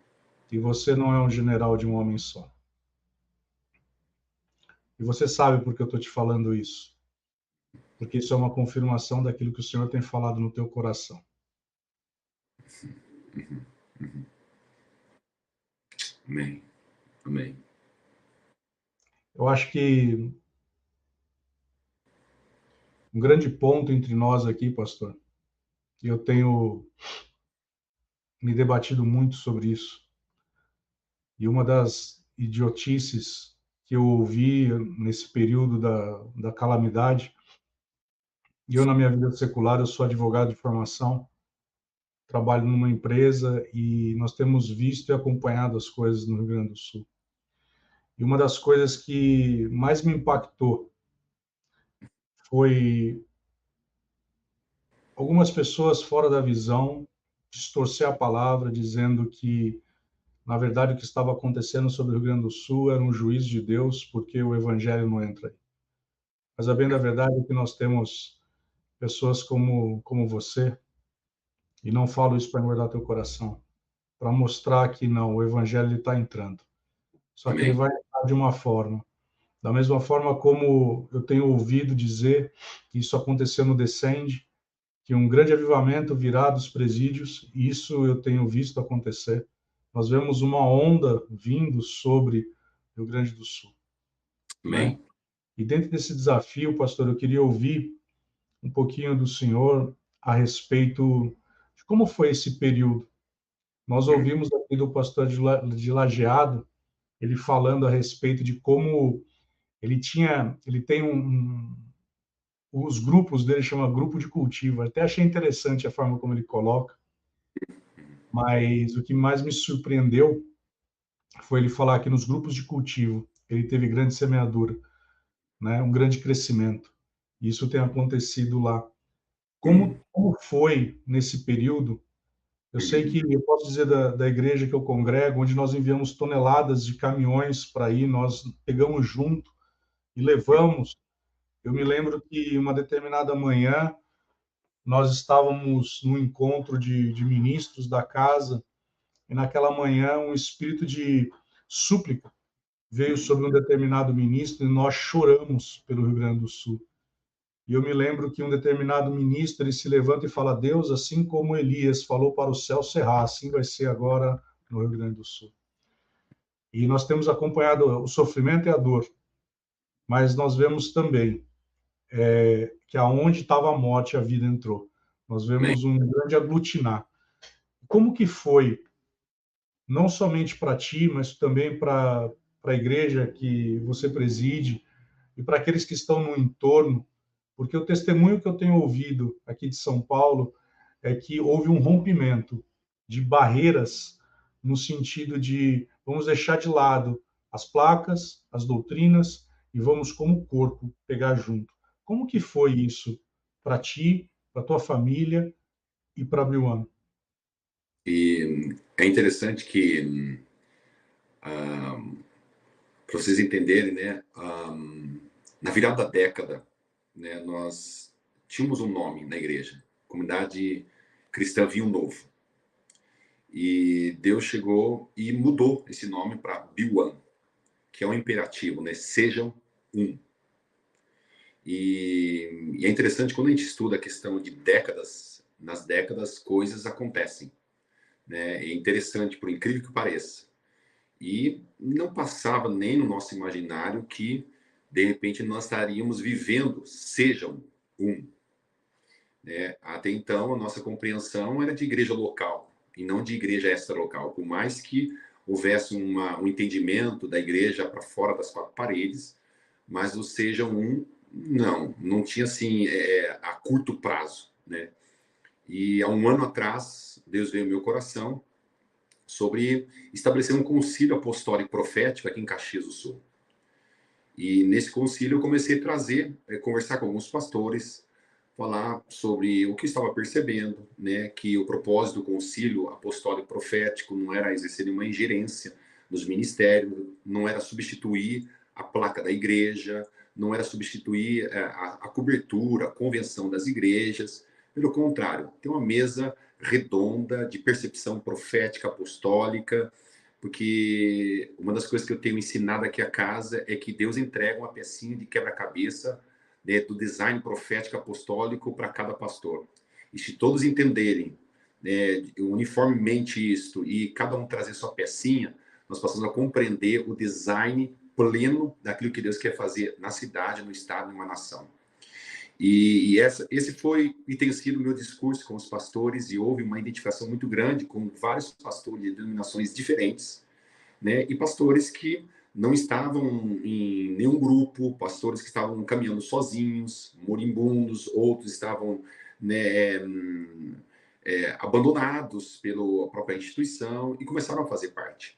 E você não é um general de um homem só. E você sabe por que eu estou te falando isso. Porque isso é uma confirmação daquilo que o Senhor tem falado no teu coração. Uhum. Uhum. Amém. Amém. Eu acho que um grande ponto entre nós aqui, pastor, e eu tenho me debatido muito sobre isso, e uma das idiotices que eu ouvi nesse período da calamidade, e eu na minha vida secular, eu sou advogado de formação, trabalho numa empresa e nós temos visto e acompanhado as coisas no Rio Grande do Sul. E uma das coisas que mais me impactou foi algumas pessoas fora da visão distorcer a palavra, dizendo que, na verdade, o que estava acontecendo sobre o Rio Grande do Sul era um juízo de Deus, porque o evangelho não entra aí. Mas a bem da verdade é que nós temos pessoas como você, e não falo isso para engordar teu coração, para mostrar que não, o evangelho está entrando. Só que ele Amém. vai entrar de uma forma. Da mesma forma como eu tenho ouvido dizer que isso aconteceu no Descende, que um grande avivamento virá dos presídios, e isso eu tenho visto acontecer. Nós vemos uma onda vindo sobre o Rio Grande do Sul, né? Amém. E dentro desse desafio, pastor, eu queria ouvir um pouquinho do senhor a respeito de como foi esse período. Nós ouvimos aqui do pastor de Lajeado, ele falando a respeito de como ele tem os grupos dele chama grupo de cultivo. Até achei interessante a forma como ele coloca, mas o que mais me surpreendeu foi ele falar que nos grupos de cultivo ele teve grande semeadura, né? Um grande crescimento. Isso tem acontecido lá. Como foi nesse período? Eu sei que eu posso dizer da igreja que eu congrego, onde nós enviamos toneladas de caminhões para ir, nós pegamos junto e levamos. Eu me lembro que uma determinada manhã nós estávamos num encontro de ministros da casa e naquela manhã um espírito de súplica veio sobre um determinado ministro e nós choramos pelo Rio Grande do Sul. E eu me lembro que um determinado ministro ele se levanta e fala: Deus, assim como Elias falou para o céu cerrar, assim vai ser agora no Rio Grande do Sul. E nós temos acompanhado o sofrimento e a dor, mas nós vemos também que aonde estava a morte, a vida entrou. Nós Amém. vemos um grande aglutinar. Como que foi, não somente para ti, mas também para a igreja que você preside e para aqueles que estão no entorno, porque o testemunho que eu tenho ouvido aqui de São Paulo é que houve um rompimento de barreiras no sentido de vamos deixar de lado as placas, as doutrinas e vamos como corpo pegar junto. Como que foi isso para ti, para tua família e para a Biuan? E é interessante que, para vocês entenderem, né, na virada da década, né, nós tínhamos um nome na igreja, Comunidade Cristã Vinho Novo. E Deus chegou e mudou esse nome para Be One, que é um imperativo, né? Sejam um. E é interessante quando a gente estuda a questão de décadas, nas décadas coisas acontecem, né? É interessante, por incrível que pareça. E não passava nem no nosso imaginário que, de repente, nós estaríamos vivendo Sejam um. Né? Até então, a nossa compreensão era de igreja local e não de igreja extra-local. Por mais que houvesse um entendimento da igreja para fora das quatro paredes, mas o Sejam um, não tinha assim a curto prazo. Né? E há um ano atrás, Deus veio ao meu coração sobre estabelecer um concílio apostólico profético aqui em Caxias do Sul. E nesse concílio eu comecei a trazer, conversar com alguns pastores, falar sobre o que estava percebendo, né, que o propósito do concílio apostólico profético não era exercer uma ingerência nos ministérios, não era substituir a placa da igreja, não era substituir a cobertura, a convenção das igrejas. Pelo contrário, ter uma mesa redonda de percepção profética apostólica, porque uma das coisas que eu tenho ensinado aqui a casa é que Deus entrega uma pecinha de quebra-cabeça, né, do design profético apostólico para cada pastor. E se todos entenderem, né, uniformemente isto e cada um trazer sua pecinha, nós passamos a compreender o design pleno daquilo que Deus quer fazer na cidade, no estado, numa nação. Esse foi e tem sido o meu discurso com os pastores, e houve uma identificação muito grande com vários pastores de denominações diferentes, né, e pastores que não estavam em nenhum grupo, pastores que estavam caminhando sozinhos, moribundos, outros estavam, né, abandonados pela própria instituição e começaram a fazer parte.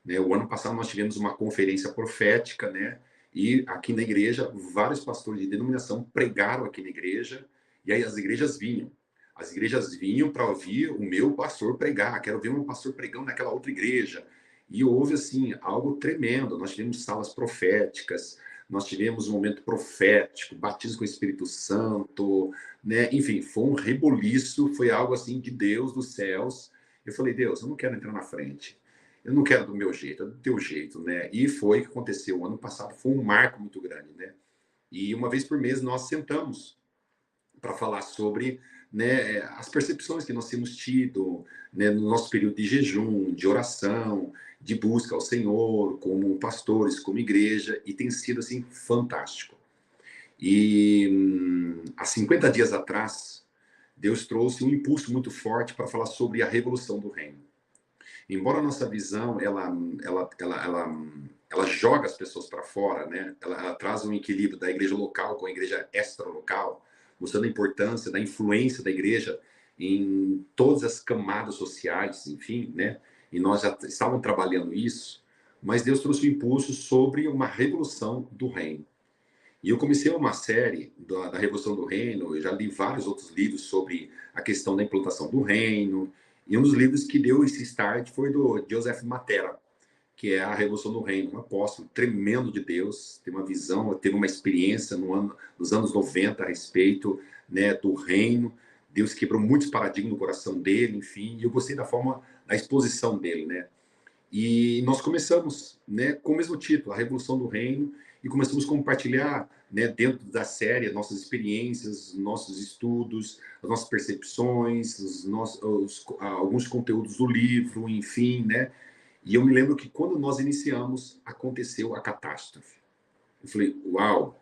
né? O ano passado nós tivemos uma conferência profética, né? E aqui na igreja, vários pastores de denominação pregaram aqui na igreja, e aí as igrejas vinham. As igrejas vinham para ouvir o meu pastor pregar. Quero ver o meu pastor pregando naquela outra igreja. E houve, assim, algo tremendo. Nós tivemos salas proféticas, nós tivemos um momento profético, batismo com o Espírito Santo, né? Enfim, foi um reboliço, foi algo assim de Deus, dos céus. Eu falei, Deus, eu não quero entrar na frente. Eu não quero do meu jeito, é do teu jeito, né? E foi o que aconteceu. O ano passado foi um marco muito grande, né? E uma vez por mês nós sentamos para falar sobre, né, as percepções que nós temos tido, né, no nosso período de jejum, de oração, de busca ao Senhor, como pastores, como igreja, e tem sido assim fantástico. E há 50 dias atrás, Deus trouxe um impulso muito forte para falar sobre a revolução do reino. Embora a nossa visão ela joga as pessoas para fora, né? Ela traz um equilíbrio da igreja local com a igreja extra-local, mostrando a importância da influência da igreja em todas as camadas sociais, enfim, né? E nós já estávamos trabalhando isso, mas Deus trouxe um impulso sobre uma revolução do reino. E eu comecei uma série da Revolução do Reino, eu já li vários outros livros sobre a questão da implantação do reino, e um dos livros que deu esse start foi do Joseph Matera, que é a Revolução do Reino, um apóstolo tremendo de Deus, tem uma visão, teve uma experiência nos anos 90 a respeito, né, do reino. Deus quebrou muitos paradigmas no coração dele, enfim, e eu gostei da forma, da exposição dele, né? E nós começamos, né, com o mesmo título, a Revolução do Reino, e começamos a compartilhar, né, dentro da série, nossas experiências, nossos estudos, as nossas percepções, alguns conteúdos do livro, enfim, né? E eu me lembro que quando nós iniciamos, aconteceu a catástrofe. Eu falei, uau!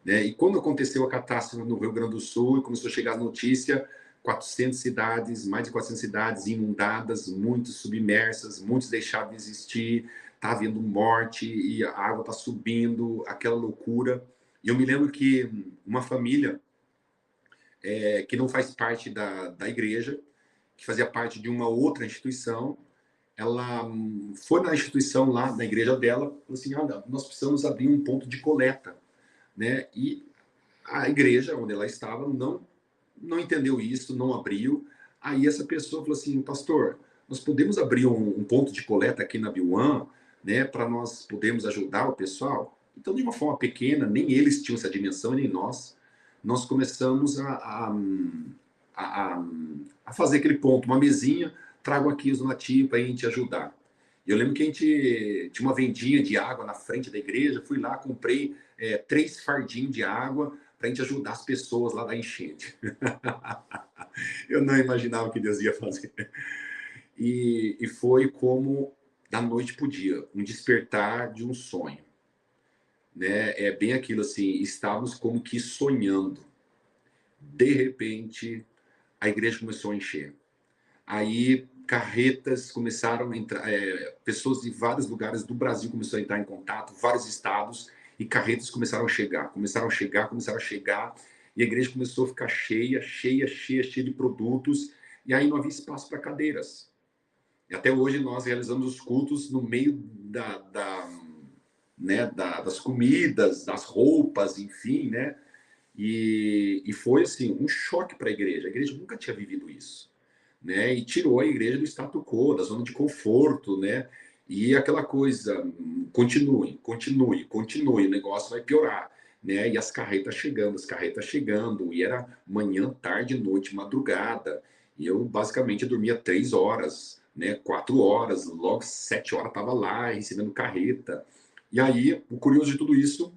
Né? E quando aconteceu a catástrofe no Rio Grande do Sul, e começou a chegar a notícia, 400 cidades, mais de 400 cidades inundadas, muitas submersas, muitos deixaram de existir, está havendo morte e a água está subindo, aquela loucura. E eu me lembro que uma família que não faz parte da igreja, que fazia parte de uma outra instituição, ela foi na instituição lá, na igreja dela, falou assim, olha, nós precisamos abrir um ponto de coleta, né? E a igreja onde ela estava não entendeu isso, não abriu. Aí essa pessoa falou assim, pastor, nós podemos abrir um ponto de coleta aqui na B1, né, para nós podermos ajudar o pessoal? Então, de uma forma pequena, nem eles tinham essa dimensão, nem nós começamos a fazer aquele ponto, uma mesinha, trago aqui os donativos para a gente ajudar. Eu lembro que a gente tinha uma vendinha de água na frente da igreja, fui lá, comprei 3 fardinhos de água para a gente ajudar as pessoas lá da enchente. Eu não imaginava o que Deus ia fazer. E foi como da noite para o dia, um despertar de um sonho. Né? É bem aquilo assim, estávamos como que sonhando. De repente, a igreja começou a encher. Aí carretas começaram a entrar, pessoas de vários lugares do Brasil começaram a entrar em contato, vários estados, e carretas começaram a chegar, e a igreja começou a ficar cheia de produtos, e aí não havia espaço para cadeiras. E até hoje nós realizamos os cultos no meio das comidas, das roupas, enfim, né? E foi assim um choque para a igreja nunca tinha vivido isso. Né, e tirou a igreja do status quo, da zona de conforto, né? E aquela coisa, continue, o negócio vai piorar, né? E as carretas chegando, e era manhã, tarde, noite, madrugada. E eu basicamente dormia 3 horas, né? 4 horas, logo 7 horas estava lá recebendo carreta. E aí, o curioso de tudo isso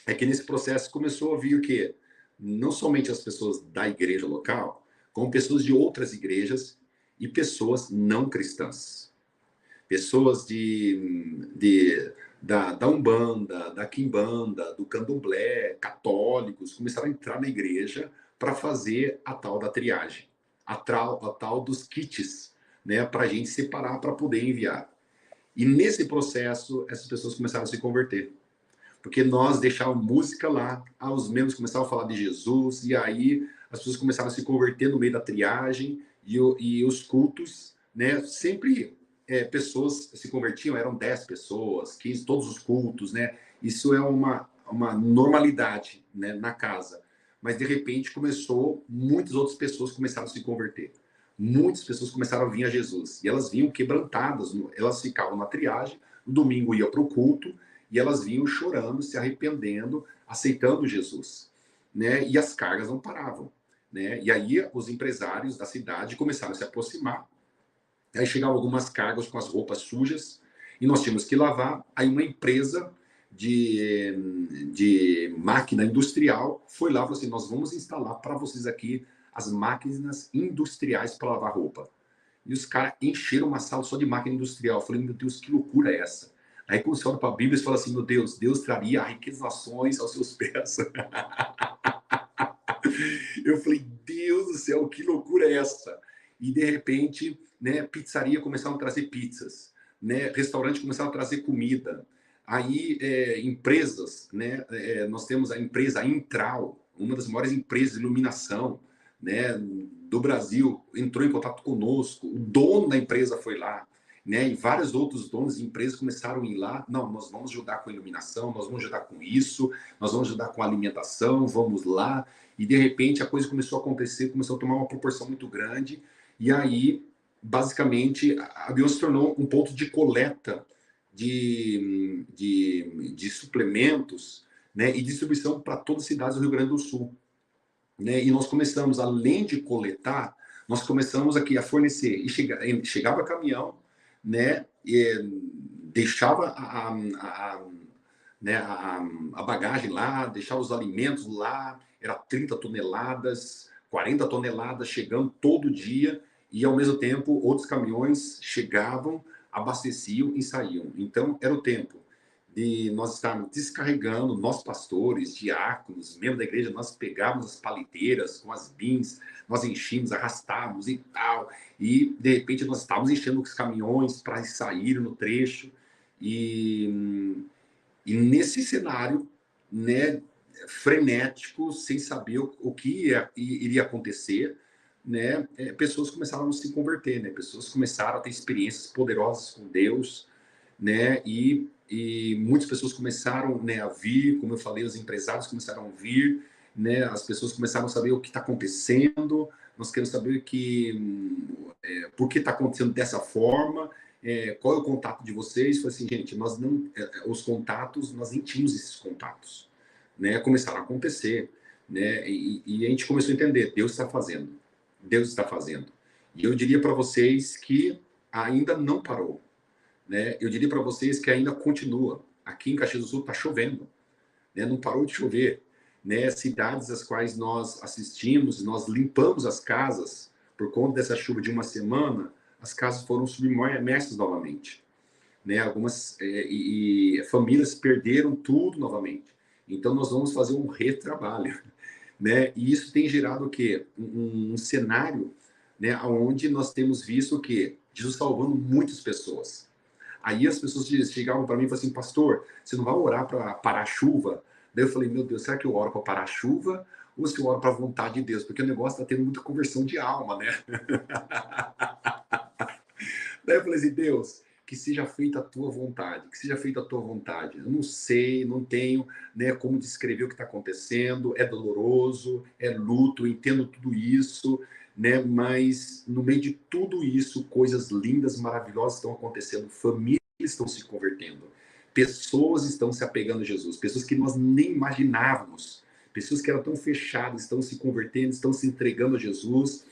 é que nesse processo começou a vir o quê? Não somente as pessoas da igreja local, como pessoas de outras igrejas e pessoas não cristãs. Pessoas da Umbanda, da Quimbanda, do Candomblé, católicos, começaram a entrar na igreja para fazer a tal da triagem, a tal dos kits, né, para a gente separar para poder enviar. E nesse processo, essas pessoas começaram a se converter. Porque nós deixávamos música lá, os membros começavam a falar de Jesus, e aí as pessoas começaram a se converter no meio da triagem, e os cultos, né, sempre pessoas se convertiam, eram 10 pessoas, 15, todos os cultos, né? Isso é uma normalidade, né, na casa. Mas, de repente, muitas outras pessoas começaram a se converter. Muitas pessoas começaram a vir a Jesus. E elas vinham quebrantadas, elas ficavam na triagem, no domingo ia para o culto, e elas vinham chorando, se arrependendo, aceitando Jesus, né? E as cargas não paravam, né? E aí os empresários da cidade começaram a se aproximar. Aí chegavam algumas cargas com as roupas sujas, e nós tínhamos que lavar. Aí uma empresa de máquina industrial foi lá e falou assim: nós vamos instalar para vocês aqui as máquinas industriais para lavar roupa. E os caras encheram uma sala só de máquina industrial. Eu falei: meu Deus, que loucura é essa? Aí quando você olha para a Bíblia, você fala assim: meu Deus, Deus traria a riqueza das nações aos seus pés. Eu falei: Deus do céu, que loucura é essa? E de repente, né, pizzaria começaram a trazer pizzas, né, restaurante começaram a trazer comida. Aí empresas, né, nós temos a empresa Intral, uma das maiores empresas de iluminação, né, do Brasil, entrou em contato conosco. O dono da empresa foi lá, né, e vários outros donos de empresas começaram a ir lá. Não, nós vamos ajudar com a iluminação, nós vamos ajudar com isso, nós vamos ajudar com a alimentação, vamos lá. E de repente a coisa começou a acontecer, começou a tomar uma proporção muito grande. E aí, basicamente, a Bion se tornou um ponto de coleta de suplementos, né, e distribuição para todas as cidades do Rio Grande do Sul, né? E nós começamos, além de coletar, nós começamos aqui a fornecer. E chegava caminhão, né, e deixava né, a bagagem lá, deixava os alimentos lá, era 30 toneladas, 40 toneladas chegando todo dia, e ao mesmo tempo outros caminhões chegavam, abasteciam e saíam. Então era o tempo de nós estarmos descarregando, nós pastores, diáconos, membros da igreja, nós pegávamos as paliteiras com as bins, nós enchíamos, arrastávamos e tal, e de repente nós estávamos enchendo os caminhões para sair no trecho, e nesse cenário, né, frenético, sem saber o que iria acontecer, né, pessoas começaram a se converter, né, pessoas começaram a ter experiências poderosas com Deus, né, e muitas pessoas começaram, né, a vir, como eu falei, os empresários começaram a vir, né, as pessoas começaram a saber o que está acontecendo, nós queremos saber por que está acontecendo dessa forma, qual é o contato de vocês? Foi assim, gente, nós não, os contatos, nós nem tínhamos esses contatos, né? Começaram a acontecer, né? E a gente começou a entender, Deus está fazendo, Deus está fazendo. E eu diria para vocês que ainda não parou, né? Eu diria para vocês que ainda continua. Aqui em Caxias do Sul está chovendo, né? Não parou de chover, né? Cidades às quais nós assistimos, nós limpamos as casas por conta dessa chuva de uma semana. As casas foram submersas novamente, né? Algumas famílias perderam tudo novamente. Então nós vamos fazer um retrabalho, né? E isso tem gerado o quê? Um cenário, né, onde nós temos visto o quê? Jesus salvando muitas pessoas. Aí as pessoas chegavam para mim e falavam assim: pastor, você não vai orar para parar a chuva? Daí eu falei: meu Deus, será que eu oro para parar a chuva ou se eu oro para a vontade de Deus? Porque o negócio está tendo muita conversão de alma, né? Daí eu falei assim: Deus, que seja feita a tua vontade, que seja feita a tua vontade. Eu não sei, não tenho, né, como descrever o que está acontecendo, é doloroso, é luto, eu entendo tudo isso, né, mas no meio de tudo isso, coisas lindas, maravilhosas estão acontecendo, famílias estão se convertendo, pessoas estão se apegando a Jesus, pessoas que nós nem imaginávamos, pessoas que eram tão fechadas, estão se convertendo, estão se entregando a Jesus.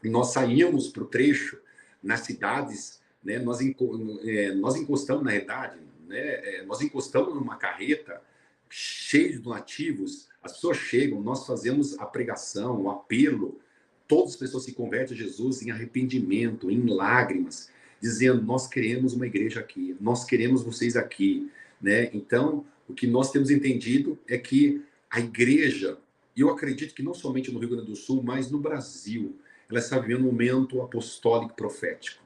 E nós saímos para o trecho nas cidades, né, nós encostamos, na verdade, né, nós encostamos numa carreta cheia de donativos, as pessoas chegam, nós fazemos a pregação, o apelo, todas as pessoas se convertem a Jesus em arrependimento, em lágrimas, dizendo: nós queremos uma igreja aqui, nós queremos vocês aqui, né? Então, o que nós temos entendido é que a igreja, e eu acredito que não somente no Rio Grande do Sul, mas no Brasil, ela está vivendo um momento apostólico profético,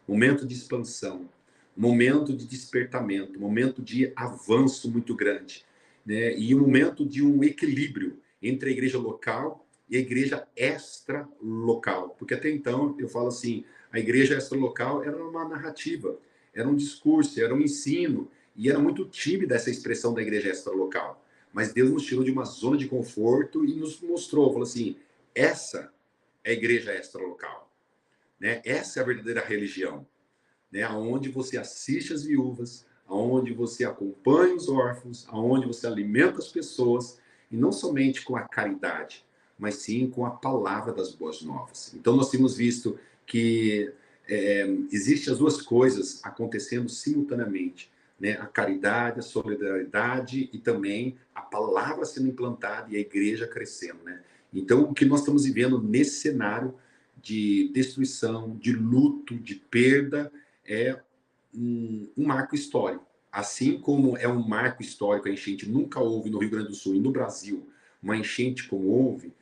momento de expansão, momento de despertamento, momento de avanço muito grande, né? E um momento de um equilíbrio entre a igreja local e a igreja extralocal. Porque até então, eu falo assim, a igreja extralocal era uma narrativa, era um discurso, era um ensino, e era muito tímida essa expressão da igreja extralocal. Mas Deus nos tirou de uma zona de conforto e nos mostrou, falou assim, essa é a igreja extralocal, né? Essa é a verdadeira religião, né? Onde você assiste as viúvas, aonde você acompanha os órfãos, aonde você alimenta as pessoas, e não somente com a caridade, mas sim com a palavra das boas novas. Então nós temos visto que existem as duas coisas acontecendo simultaneamente, né? A caridade, a solidariedade e também a palavra sendo implantada e a igreja crescendo, né? Então o que nós estamos vivendo nesse cenário de destruição, de luto, de perda, é um marco histórico. Assim como é um marco histórico, a enchente nunca houve no Rio Grande do Sul e no Brasil uma enchente como houve,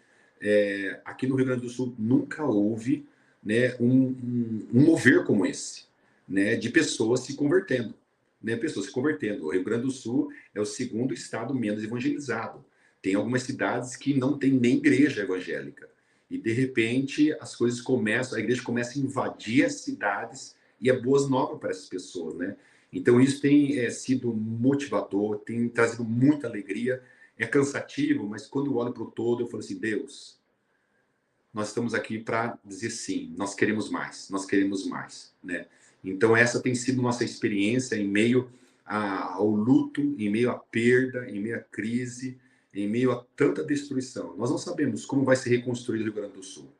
aqui no Rio Grande do Sul nunca houve, né, um mover como esse, né, de pessoas se convertendo. Né, pessoas se convertendo. O Rio Grande do Sul é o segundo estado menos evangelizado. Tem algumas cidades que não tem nem igreja evangélica. E, de repente, as coisas começam, a igreja começa a invadir as cidades e é boas novas para essas pessoas, né? Então, isso tem sido motivador, tem trazido muita alegria. É cansativo, mas quando eu olho para o todo, eu falo assim, Deus, nós estamos aqui para dizer sim, nós queremos mais, né? Então, essa tem sido nossa experiência em meio ao luto, em meio à perda, em meio à crise, em meio a tanta destruição. Nós não sabemos como vai se reconstruir o Rio Grande do Sul,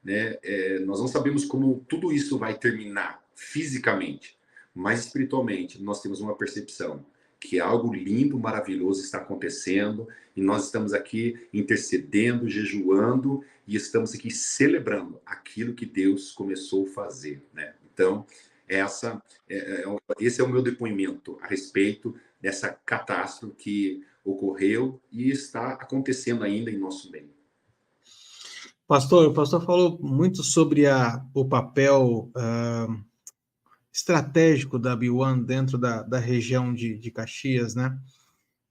né? Nós não sabemos como tudo isso vai terminar fisicamente, mas espiritualmente nós temos uma percepção que algo lindo, maravilhoso está acontecendo e nós estamos aqui intercedendo, jejuando e estamos aqui celebrando aquilo que Deus começou a fazer, né? Então, esse é o meu depoimento a respeito dessa catástrofe que ocorreu e está acontecendo ainda em nosso meio. Pastor, o pastor falou muito sobre o papel estratégico da B1 dentro da região de Caxias, né?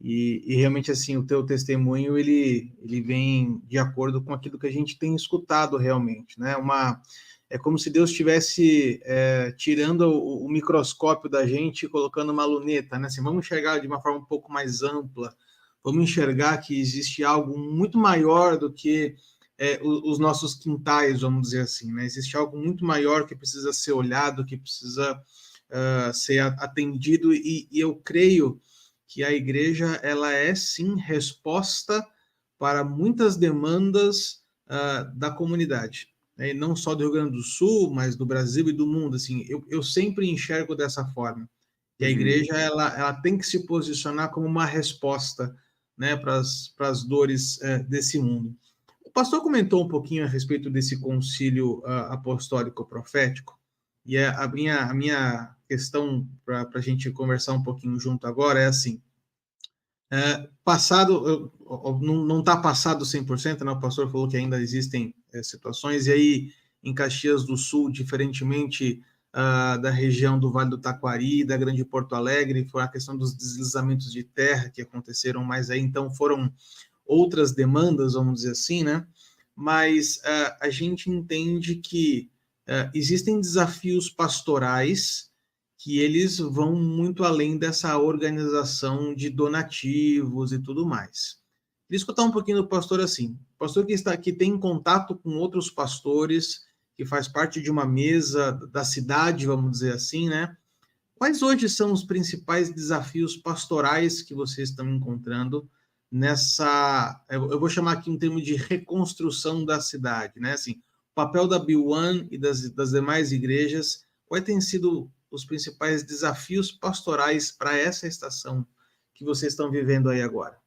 E realmente, assim, o teu testemunho, ele vem de acordo com aquilo que a gente tem escutado realmente, né? É como se Deus estivesse tirando o microscópio da gente e colocando uma luneta, né? Assim, vamos enxergar de uma forma um pouco mais ampla, vamos enxergar que existe algo muito maior do que os nossos quintais, vamos dizer assim, né? Existe algo muito maior que precisa ser olhado, que precisa ser atendido, e eu creio que a igreja, ela é sim resposta para muitas demandas da comunidade, né? E não só do Rio Grande do Sul, mas do Brasil e do mundo. Assim, eu sempre enxergo dessa forma. E a igreja, ela tem que se posicionar como uma resposta, né, para as dores desse mundo. O pastor comentou um pouquinho a respeito desse concílio apostólico profético, e a minha questão para a gente conversar um pouquinho junto agora é assim, passado, não está passado 100%, né? O pastor falou que ainda existem situações, e aí em Caxias do Sul, diferentemente da região do Vale do Taquari, da Grande Porto Alegre, foi a questão dos deslizamentos de terra que aconteceram mais aí, então foram outras demandas, vamos dizer assim, né? Mas a gente entende que existem desafios pastorais que eles vão muito além dessa organização de donativos e tudo mais. Queria escutar um pouquinho do pastor assim, pastor que está aqui, tem contato com outros pastores, que faz parte de uma mesa da cidade, vamos dizer assim, né? Quais hoje são os principais desafios pastorais que vocês estão encontrando nessa, eu vou chamar aqui um termo de reconstrução da cidade, né? Assim, o papel da B1 e das demais igrejas, quais têm sido os principais desafios pastorais para essa estação que vocês estão vivendo aí agora?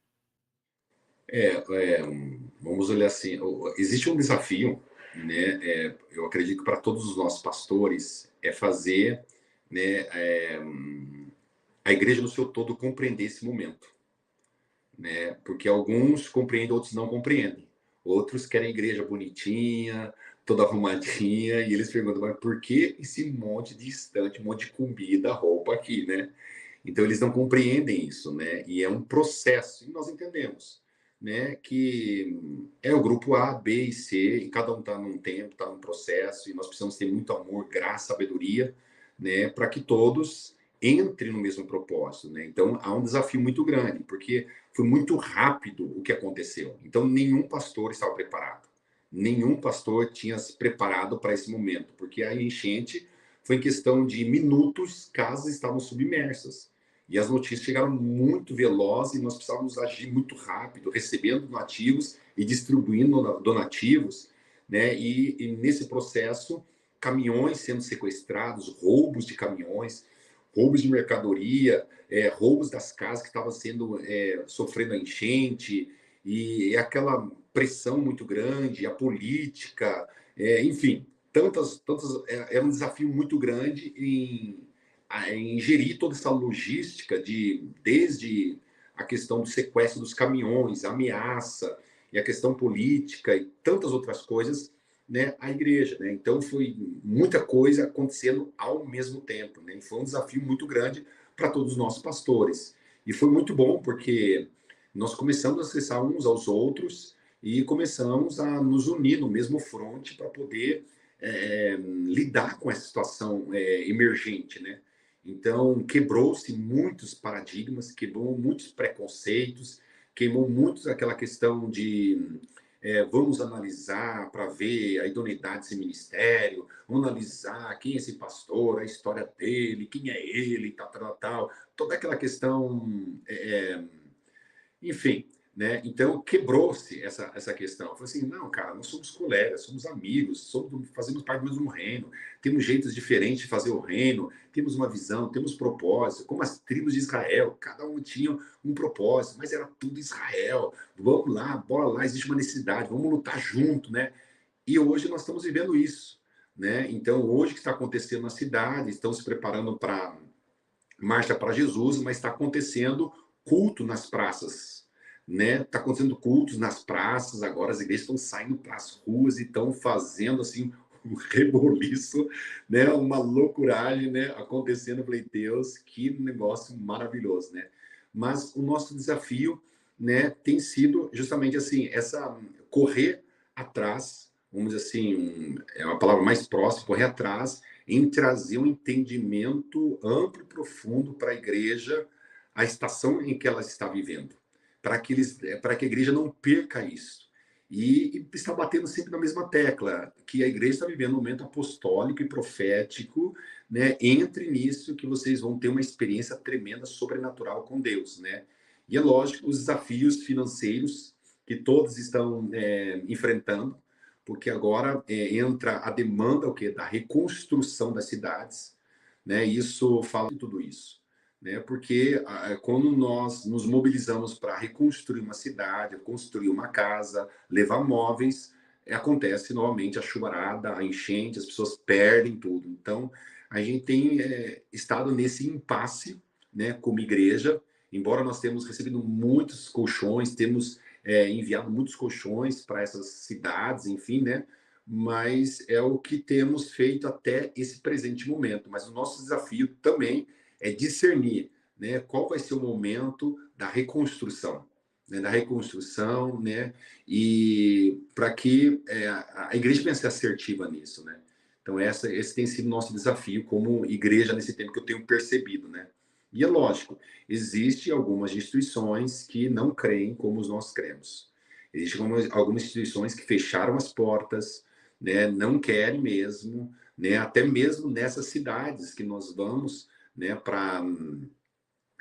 Vamos olhar assim, existe um desafio, né? Eu acredito que para todos os nossos pastores é fazer, né, a igreja no seu todo compreender esse momento, né? Porque alguns compreendem, outros não compreendem. Outros querem a igreja bonitinha, toda arrumadinha, e eles perguntam, mas por que esse monte de estante, um monte de comida, roupa aqui, né? Então eles não compreendem isso, né? E é um processo, e nós entendemos, né, que é o grupo A, B e C, e cada um está num tempo, está num processo, e nós precisamos ter muito amor, graça, sabedoria, né, para que todos entrem no mesmo propósito, né? Então, há um desafio muito grande, porque foi muito rápido o que aconteceu. Então, nenhum pastor estava preparado. Nenhum pastor tinha se preparado para esse momento, porque a enchente foi em questão de minutos, casas estavam submersas. E as notícias chegaram muito velozes e nós precisávamos agir muito rápido, recebendo donativos e distribuindo donativos, né? E nesse processo, caminhões sendo sequestrados, roubos de caminhões, roubos de mercadoria, roubos das casas que estavam sendo sofrendo a enchente, e aquela pressão muito grande, a política, enfim, era um desafio muito grande em gerir toda essa logística desde a questão do sequestro dos caminhões, a ameaça e a questão política e tantas outras coisas, né, a igreja, né? Então foi muita coisa acontecendo ao mesmo tempo, né? E foi um desafio muito grande para todos os nossos pastores. E foi muito bom porque nós começamos a acessar uns aos outros e começamos a nos unir no mesmo fronte para poder lidar com essa situação emergente, né? Então, quebrou-se muitos paradigmas, quebrou muitos preconceitos, queimou muito aquela questão de vamos analisar para ver a idoneidade desse ministério, vamos analisar quem é esse pastor, a história dele, quem é ele, tal, tal, tal. Toda aquela questão, enfim, né? Então quebrou-se essa questão. Falei assim, não, cara, nós somos colegas, somos amigos, fazemos parte do mesmo reino, temos jeitos diferentes de fazer o reino, temos uma visão, temos propósito, como as tribos de Israel, cada um tinha um propósito, mas era tudo Israel. Vamos lá, bora lá, existe uma necessidade, vamos lutar junto, né? E hoje nós estamos vivendo isso, né? Então, hoje o que está acontecendo na cidade, estão se preparando para Marcha para Jesus, mas está acontecendo culto nas praças, né? Está acontecendo cultos nas praças, agora as igrejas estão saindo para as ruas e estão fazendo assim um reboliço, né? Uma loucuragem, né? Acontecendo. Eu falei, Deus, que negócio maravilhoso, né? Mas o nosso desafio, né, tem sido justamente assim, essa correr atrás, vamos dizer assim, é uma palavra mais próxima, correr atrás em trazer um entendimento amplo e profundo para a igreja, a estação em que ela está vivendo, para que a igreja não perca isso. E está batendo sempre na mesma tecla, que a igreja está vivendo um momento apostólico e profético, né? Entre nisso que vocês vão ter uma experiência tremenda, sobrenatural com Deus, né? E é lógico, os desafios financeiros que todos estão enfrentando, porque agora entra a demanda o quê? Da reconstrução das cidades, né? Isso fala de tudo isso, né? Porque quando nós nos mobilizamos para reconstruir uma cidade, construir uma casa, levar móveis, acontece novamente a chuvarada, a enchente, as pessoas perdem tudo. Então, a gente tem estado nesse impasse, né, como igreja, embora nós tenhamos recebido muitos colchões, temos enviado muitos colchões para essas cidades, enfim, né? Mas é o que temos feito até esse presente momento. Mas o nosso desafio também é discernir, né, qual vai ser o momento da reconstrução, né, e para que a igreja venha ser assertiva nisso, né? Então esse tem sido o nosso desafio como igreja nesse tempo que eu tenho percebido, né? E é lógico, existem algumas instituições que não creem como nós cremos. Existem algumas instituições que fecharam as portas, né, não querem mesmo, né, até mesmo nessas cidades que nós vamos, né, para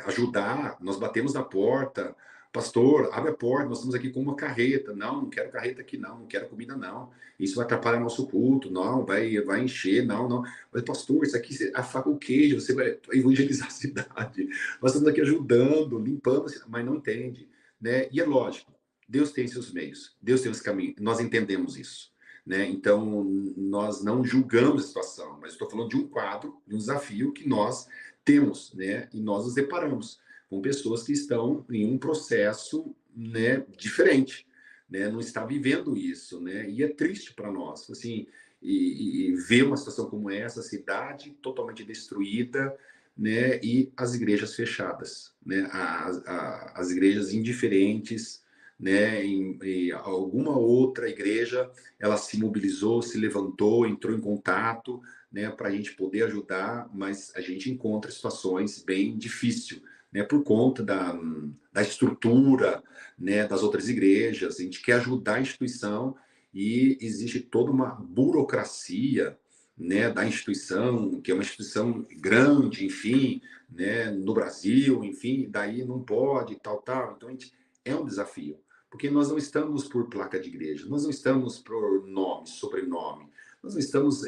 ajudar, nós batemos na porta, pastor, abre a porta, nós estamos aqui com uma carreta. Não, não quero carreta aqui, não quero comida, não. Isso vai atrapalhar nosso culto, não, vai encher, não. Mas, pastor, isso aqui, afaga o queijo, você vai evangelizar a cidade. Nós estamos aqui ajudando, limpando a cidade, mas não entende, né? E é lógico, Deus tem seus meios, Deus tem os caminhos, nós entendemos isso, né? Então, nós não julgamos a situação, mas estou falando de um quadro, de um desafio que nós temos, né? E nós nos deparamos com pessoas que estão em um processo, né, diferente, né? Não está vivendo isso, né? E é triste para nós, assim, e ver uma situação como essa, a cidade totalmente destruída, né? E as igrejas fechadas, né? As igrejas indiferentes, né, em alguma outra igreja, ela se mobilizou, se levantou, entrou em contato, né, para a gente poder ajudar, mas a gente encontra situações bem difíceis, né, por conta da estrutura, né, das outras igrejas. A gente quer ajudar a instituição e existe toda uma burocracia, né, da instituição, que é uma instituição grande, enfim, né, no Brasil, enfim, daí não pode, tal, tal. Então, é um desafio, porque nós não estamos por placa de igreja, nós não estamos por nome, sobrenome, nós não estamos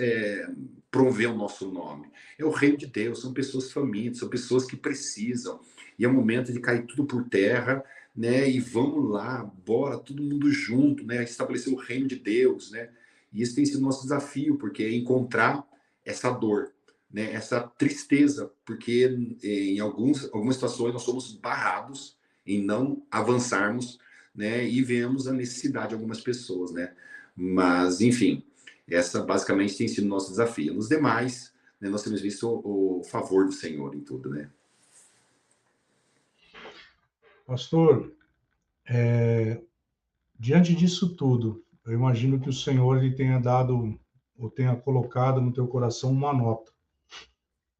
promover o nosso nome. É o reino de Deus, são pessoas famintas, são pessoas que precisam, e é o momento de cair tudo por terra, né, e vamos lá, bora, todo mundo junto, né, estabelecer o reino de Deus, né, e isso tem sido nosso desafio, porque é encontrar essa dor, né, essa tristeza, porque em algumas situações nós somos barrados em não avançarmos, né, e vemos a necessidade de algumas pessoas, né, mas enfim, essa basicamente tem sido o nosso desafio. Nos demais, né, nós temos visto o favor do Senhor em tudo, né. Pastor, diante disso tudo, eu imagino que o Senhor ele tenha dado ou tenha colocado no teu coração uma nota,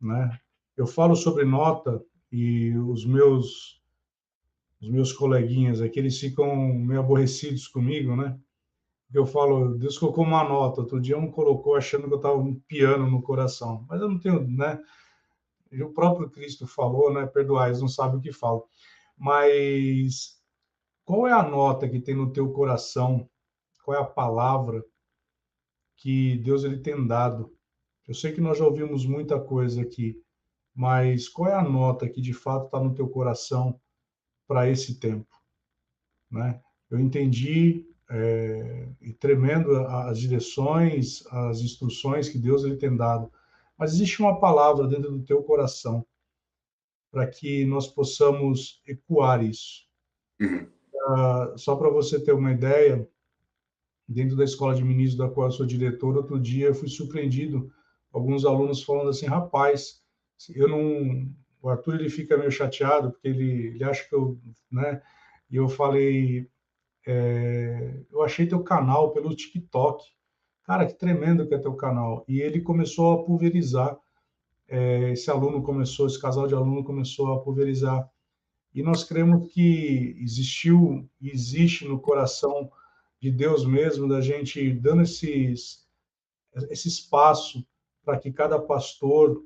né? Eu falo sobre nota e os meus coleguinhas aqui, eles ficam meio aborrecidos comigo, né? Porque eu falo, Deus colocou uma nota, outro dia um colocou achando que eu estava um piano no coração, mas eu não tenho, né? E o próprio Cristo falou, né? Perdoais, não sabe o que falam. Mas qual é a nota que tem no teu coração? Qual é a palavra que Deus ele tem dado? Eu sei que nós já ouvimos muita coisa aqui, mas qual é a nota que de fato está no teu coração para esse tempo, né? Eu entendi e tremendo as direções, as instruções que Deus ele tem dado, mas existe uma palavra dentro do teu coração para que nós possamos ecoar isso. Uhum. Só para você ter uma ideia, dentro da escola de ministros da qual eu sou diretor, outro dia eu fui surpreendido, alguns alunos falando assim, rapaz, eu não... O Arthur, ele fica meio chateado, porque ele acha que eu... né? E eu falei, eu achei teu canal pelo TikTok. Cara, que tremendo que é teu canal. E ele começou a pulverizar, esse casal de aluno começou a pulverizar. E nós cremos que existiu e existe no coração de Deus mesmo, da gente dando esse espaço para que cada pastor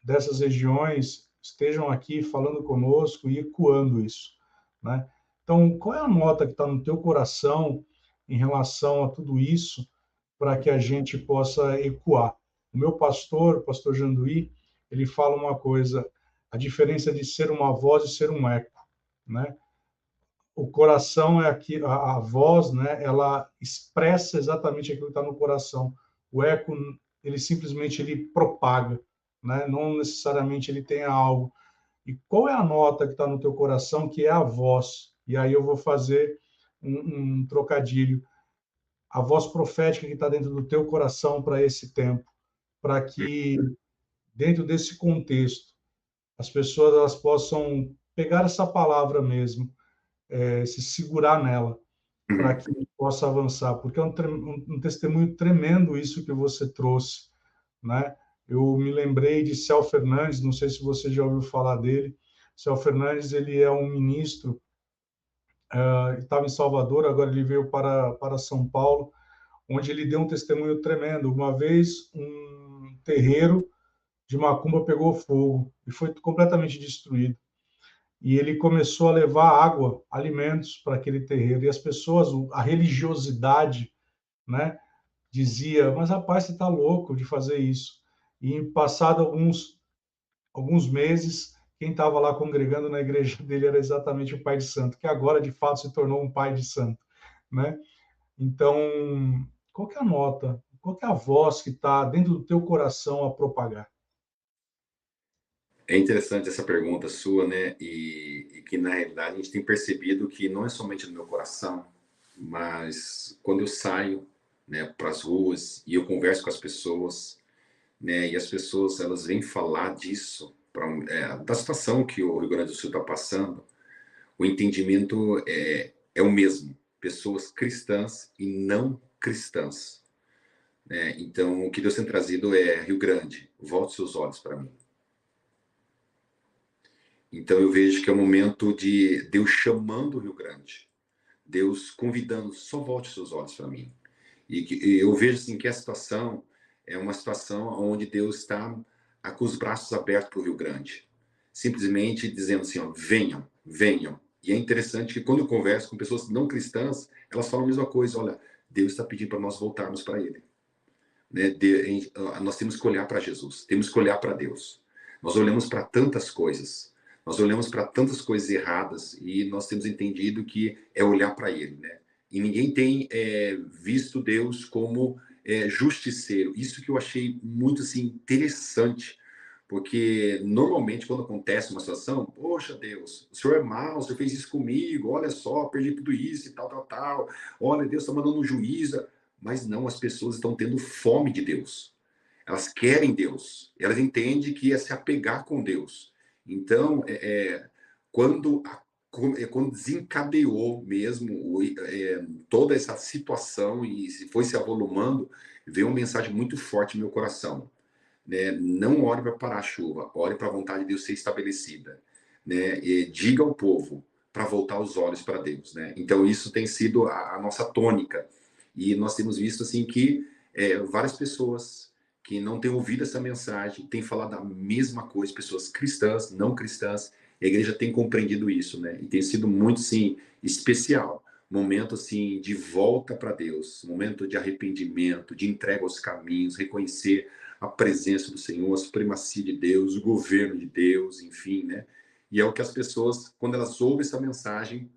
dessas regiões estejam aqui falando conosco e ecoando isso, né? Então, qual é a nota que está no teu coração em relação a tudo isso, para que a gente possa ecoar? O meu pastor, o pastor Janduí, ele fala uma coisa, a diferença de ser uma voz e ser um eco, né? O coração é aqui, a voz, né? Ela expressa exatamente aquilo que está no coração. O eco, ele simplesmente ele propaga, né? Não necessariamente ele tem algo. E qual é a nota que está no teu coração que é a voz? E aí eu vou fazer um trocadilho. A voz profética que está dentro do teu coração para esse tempo, para que dentro desse contexto as pessoas elas possam pegar essa palavra mesmo, se segurar nela, para Uhum. que possa avançar, porque é um testemunho tremendo isso que você trouxe, né? Eu me lembrei de Céu Fernandes, não sei se você já ouviu falar dele. Céu Fernandes, ele é um ministro, estava em Salvador, agora ele veio para São Paulo, onde ele deu um testemunho tremendo. Uma vez, um terreiro de macumba pegou fogo e foi completamente destruído. E ele começou a levar água, alimentos para aquele terreiro. E as pessoas, a religiosidade, né, dizia: mas rapaz, você está louco de fazer isso. E passado alguns meses, quem estava lá congregando na igreja dele era exatamente o pai de santo, que agora de fato se tornou um pai de santo, né? Então, qual que é a nota? Qual que é a voz que está dentro do teu coração a propagar? É interessante essa pergunta sua, né? E que na realidade a gente tem percebido que não é somente no meu coração, mas quando eu saio, né, para as ruas e eu converso com as pessoas, né? E as pessoas elas vêm falar disso, da situação que o Rio Grande do Sul está passando. O entendimento é o mesmo. Pessoas cristãs e não cristãs. Então, o que Deus tem trazido é Rio Grande, volte seus olhos para mim. Então, eu vejo que é o momento de Deus chamando o Rio Grande. Deus convidando, só volte seus olhos para mim. E eu vejo assim, que a situação é uma situação onde Deus está com os braços abertos para o Rio Grande. Simplesmente dizendo assim, ó, venham, venham. E é interessante que quando eu converso com pessoas não cristãs, elas falam a mesma coisa. Olha, Deus está pedindo para nós voltarmos para Ele. Né? Nós temos que olhar para Jesus, temos que olhar para Deus. Nós olhamos para tantas coisas. Nós olhamos para tantas coisas erradas e nós temos entendido que é olhar para Ele, né? E ninguém tem visto Deus como justiceiro. Isso que eu achei muito assim, interessante, porque normalmente quando acontece uma situação, poxa Deus, o Senhor é mau, o Senhor fez isso comigo, olha só, perdi tudo isso e tal, tal, tal. Olha, Deus está mandando um juízo. Mas não, as pessoas estão tendo fome de Deus. Elas querem Deus. Elas entendem que é se apegar com Deus. Então, quando desencadeou mesmo toda essa situação e foi se avolumando, veio uma mensagem muito forte no meu coração. Né? Não ore para parar a chuva, ore para a vontade de Deus ser estabelecida. Né? E diga ao povo para voltar os olhos para Deus. Né? Então, isso tem sido a nossa tônica. E nós temos visto assim que várias pessoas que não têm ouvido essa mensagem têm falado a mesma coisa, pessoas cristãs, não cristãs, a igreja tem compreendido isso, né? E tem sido muito, sim, especial. Momento, assim, de volta para Deus, momento de arrependimento, de entrega aos caminhos, reconhecer a presença do Senhor, a supremacia de Deus, o governo de Deus, enfim, né? E é o que as pessoas, quando elas ouvem essa mensagem,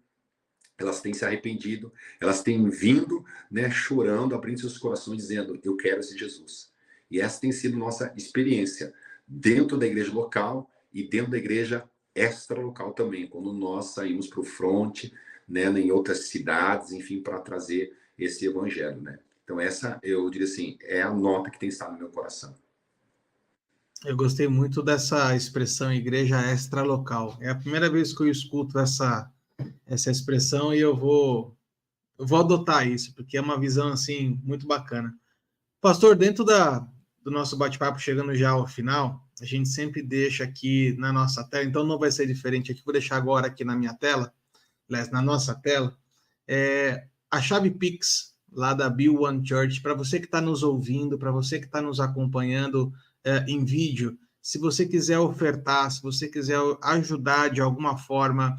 elas têm se arrependido, elas têm vindo, né, chorando, abrindo seus corações, dizendo, eu quero esse Jesus. E essa tem sido nossa experiência dentro da igreja local e dentro da igreja extra-local também, quando nós saímos para o fronte, né, em outras cidades, enfim, para trazer esse evangelho, né? Então essa, eu diria assim, é a nota que tem estado no meu coração. Eu gostei muito dessa expressão igreja extra-local. É a primeira vez que eu escuto essa expressão e eu vou adotar isso, porque é uma visão assim muito bacana. Pastor, dentro do nosso bate-papo, chegando já ao final, a gente sempre deixa aqui na nossa tela, então não vai ser diferente aqui, vou deixar agora aqui na minha tela, aliás, na nossa tela, a chave Pix lá da Bill One Church, para você que está nos ouvindo, para você que está nos acompanhando em vídeo, se você quiser ofertar, se você quiser ajudar de alguma forma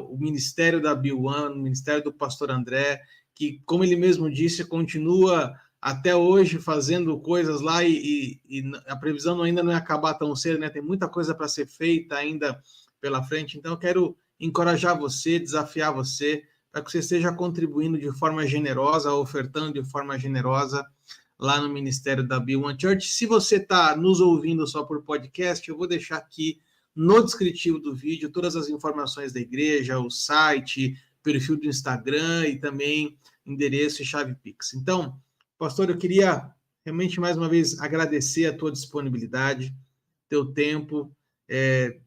o ministério da Bill One, o ministério do pastor André, que, como ele mesmo disse, continua até hoje fazendo coisas lá e a previsão ainda não é acabar tão cedo, né? Tem muita coisa para ser feita ainda pela frente, então eu quero encorajar você, desafiar você, para que você esteja contribuindo de forma generosa, ofertando de forma generosa lá no Ministério da Bill One Church. Se você está nos ouvindo só por podcast, eu vou deixar aqui no descritivo do vídeo todas as informações da igreja, o site, perfil do Instagram e também endereço e chave Pix. Então, pastor, eu queria realmente mais uma vez agradecer a tua disponibilidade, teu tempo,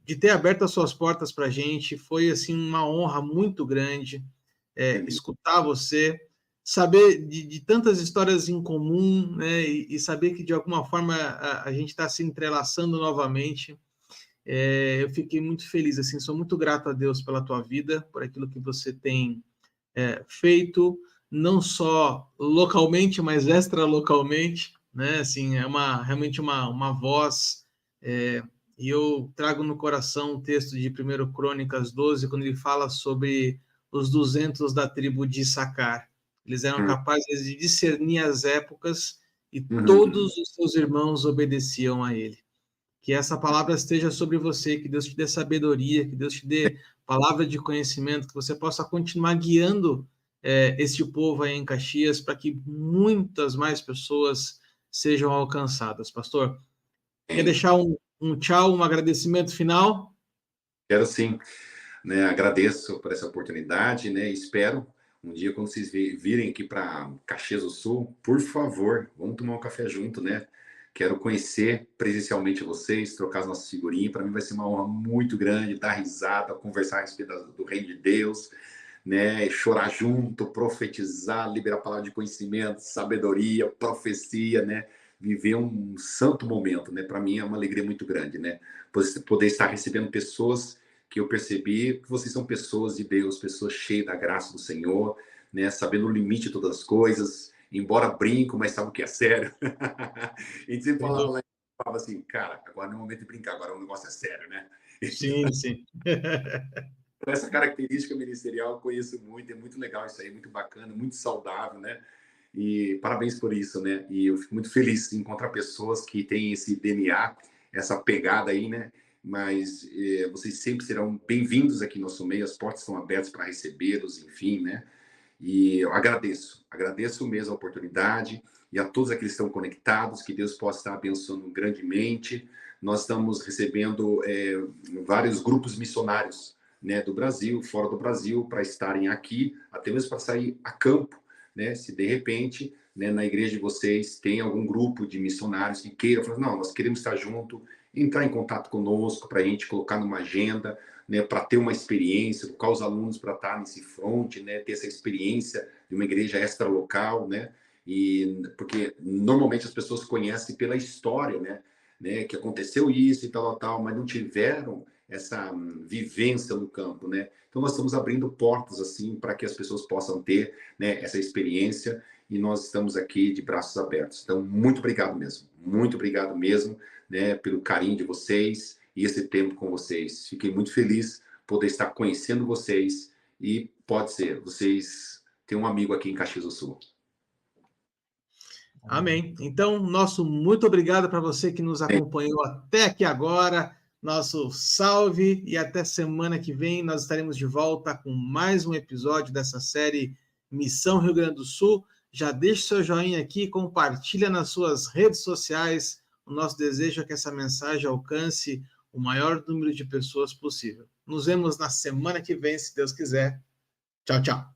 de ter aberto as suas portas para a gente. Foi assim uma honra muito grande escutar você, saber de tantas histórias em comum, né, e saber que de alguma forma a gente está se entrelaçando novamente. Eu fiquei muito feliz, assim, sou muito grato a Deus pela tua vida, por aquilo que você tem feito, não só localmente, mas extra-localmente, né? Assim, é realmente uma voz, e eu trago no coração o texto de 1 Crônicas 12, quando ele fala sobre os 200 da tribo de Issacar. Eles eram capazes de discernir as épocas e todos os seus irmãos obedeciam a ele. Que essa palavra esteja sobre você, que Deus te dê sabedoria, que Deus te dê palavra de conhecimento, que você possa continuar guiando este povo aí em Caxias para que muitas mais pessoas sejam alcançadas. Pastor, quer deixar um tchau, um agradecimento final? Quero sim, né? Agradeço por essa oportunidade, né? Espero um dia, quando vocês virem aqui para Caxias do Sul, por favor, vamos tomar um café junto, né? Quero conhecer presencialmente vocês, trocar as nossas figurinhas. Para mim vai ser uma honra muito grande dar risada, conversar a respeito do reino de Deus, né? Chorar junto, profetizar, liberar a palavra de conhecimento, sabedoria, profecia, né? Viver um santo momento, né? Para mim é uma alegria muito grande, né? Poder estar recebendo pessoas que eu percebi que vocês são pessoas de Deus, pessoas cheias da graça do Senhor, né? Sabendo o limite de todas as coisas, embora brinco, mas sabe o que é sério. A gente sempre falava lá, falava assim, cara, agora não é o momento de brincar, agora o negócio é sério, né? Sim, sim. Essa característica ministerial eu conheço muito, é muito legal isso aí, muito bacana, muito saudável, né? E parabéns por isso, né? E eu fico muito feliz de encontrar pessoas que têm esse DNA, essa pegada aí, né? Mas vocês sempre serão bem-vindos aqui no nosso meio, as portas estão abertas para recebê-los, enfim, né? E eu agradeço mesmo a oportunidade e a todos aqueles que estão conectados, que Deus possa estar abençoando grandemente. Nós estamos recebendo vários grupos missionários, né, do Brasil, fora do Brasil, para estarem aqui, até mesmo para sair a campo, né? Se de repente, né, na igreja de vocês tem algum grupo de missionários que queiram falar, não, nós queremos estar junto, entrar em contato conosco para a gente colocar numa agenda, né, para ter uma experiência, colocar os alunos para estar nesse front, né, ter essa experiência de uma igreja extralocal, né? E porque normalmente as pessoas conhecem pela história, né, que aconteceu isso e tal, mas não tiveram essa vivência no campo, né? Então nós estamos abrindo portas assim para que as pessoas possam ter, né, essa experiência e nós estamos aqui de braços abertos. Então muito obrigado mesmo, né, pelo carinho de vocês e esse tempo com vocês. Fiquei muito feliz poder estar conhecendo vocês e pode ser, vocês têm um amigo aqui em Caxias do Sul. Amém. Então, nosso muito obrigado para você que nos acompanhou até aqui agora. Nosso salve e até semana que vem nós estaremos de volta com mais um episódio dessa série Missão Rio Grande do Sul. Já deixa seu joinha aqui, compartilha nas suas redes sociais. O nosso desejo é que essa mensagem alcance o maior número de pessoas possível. Nos vemos na semana que vem, se Deus quiser. Tchau, tchau.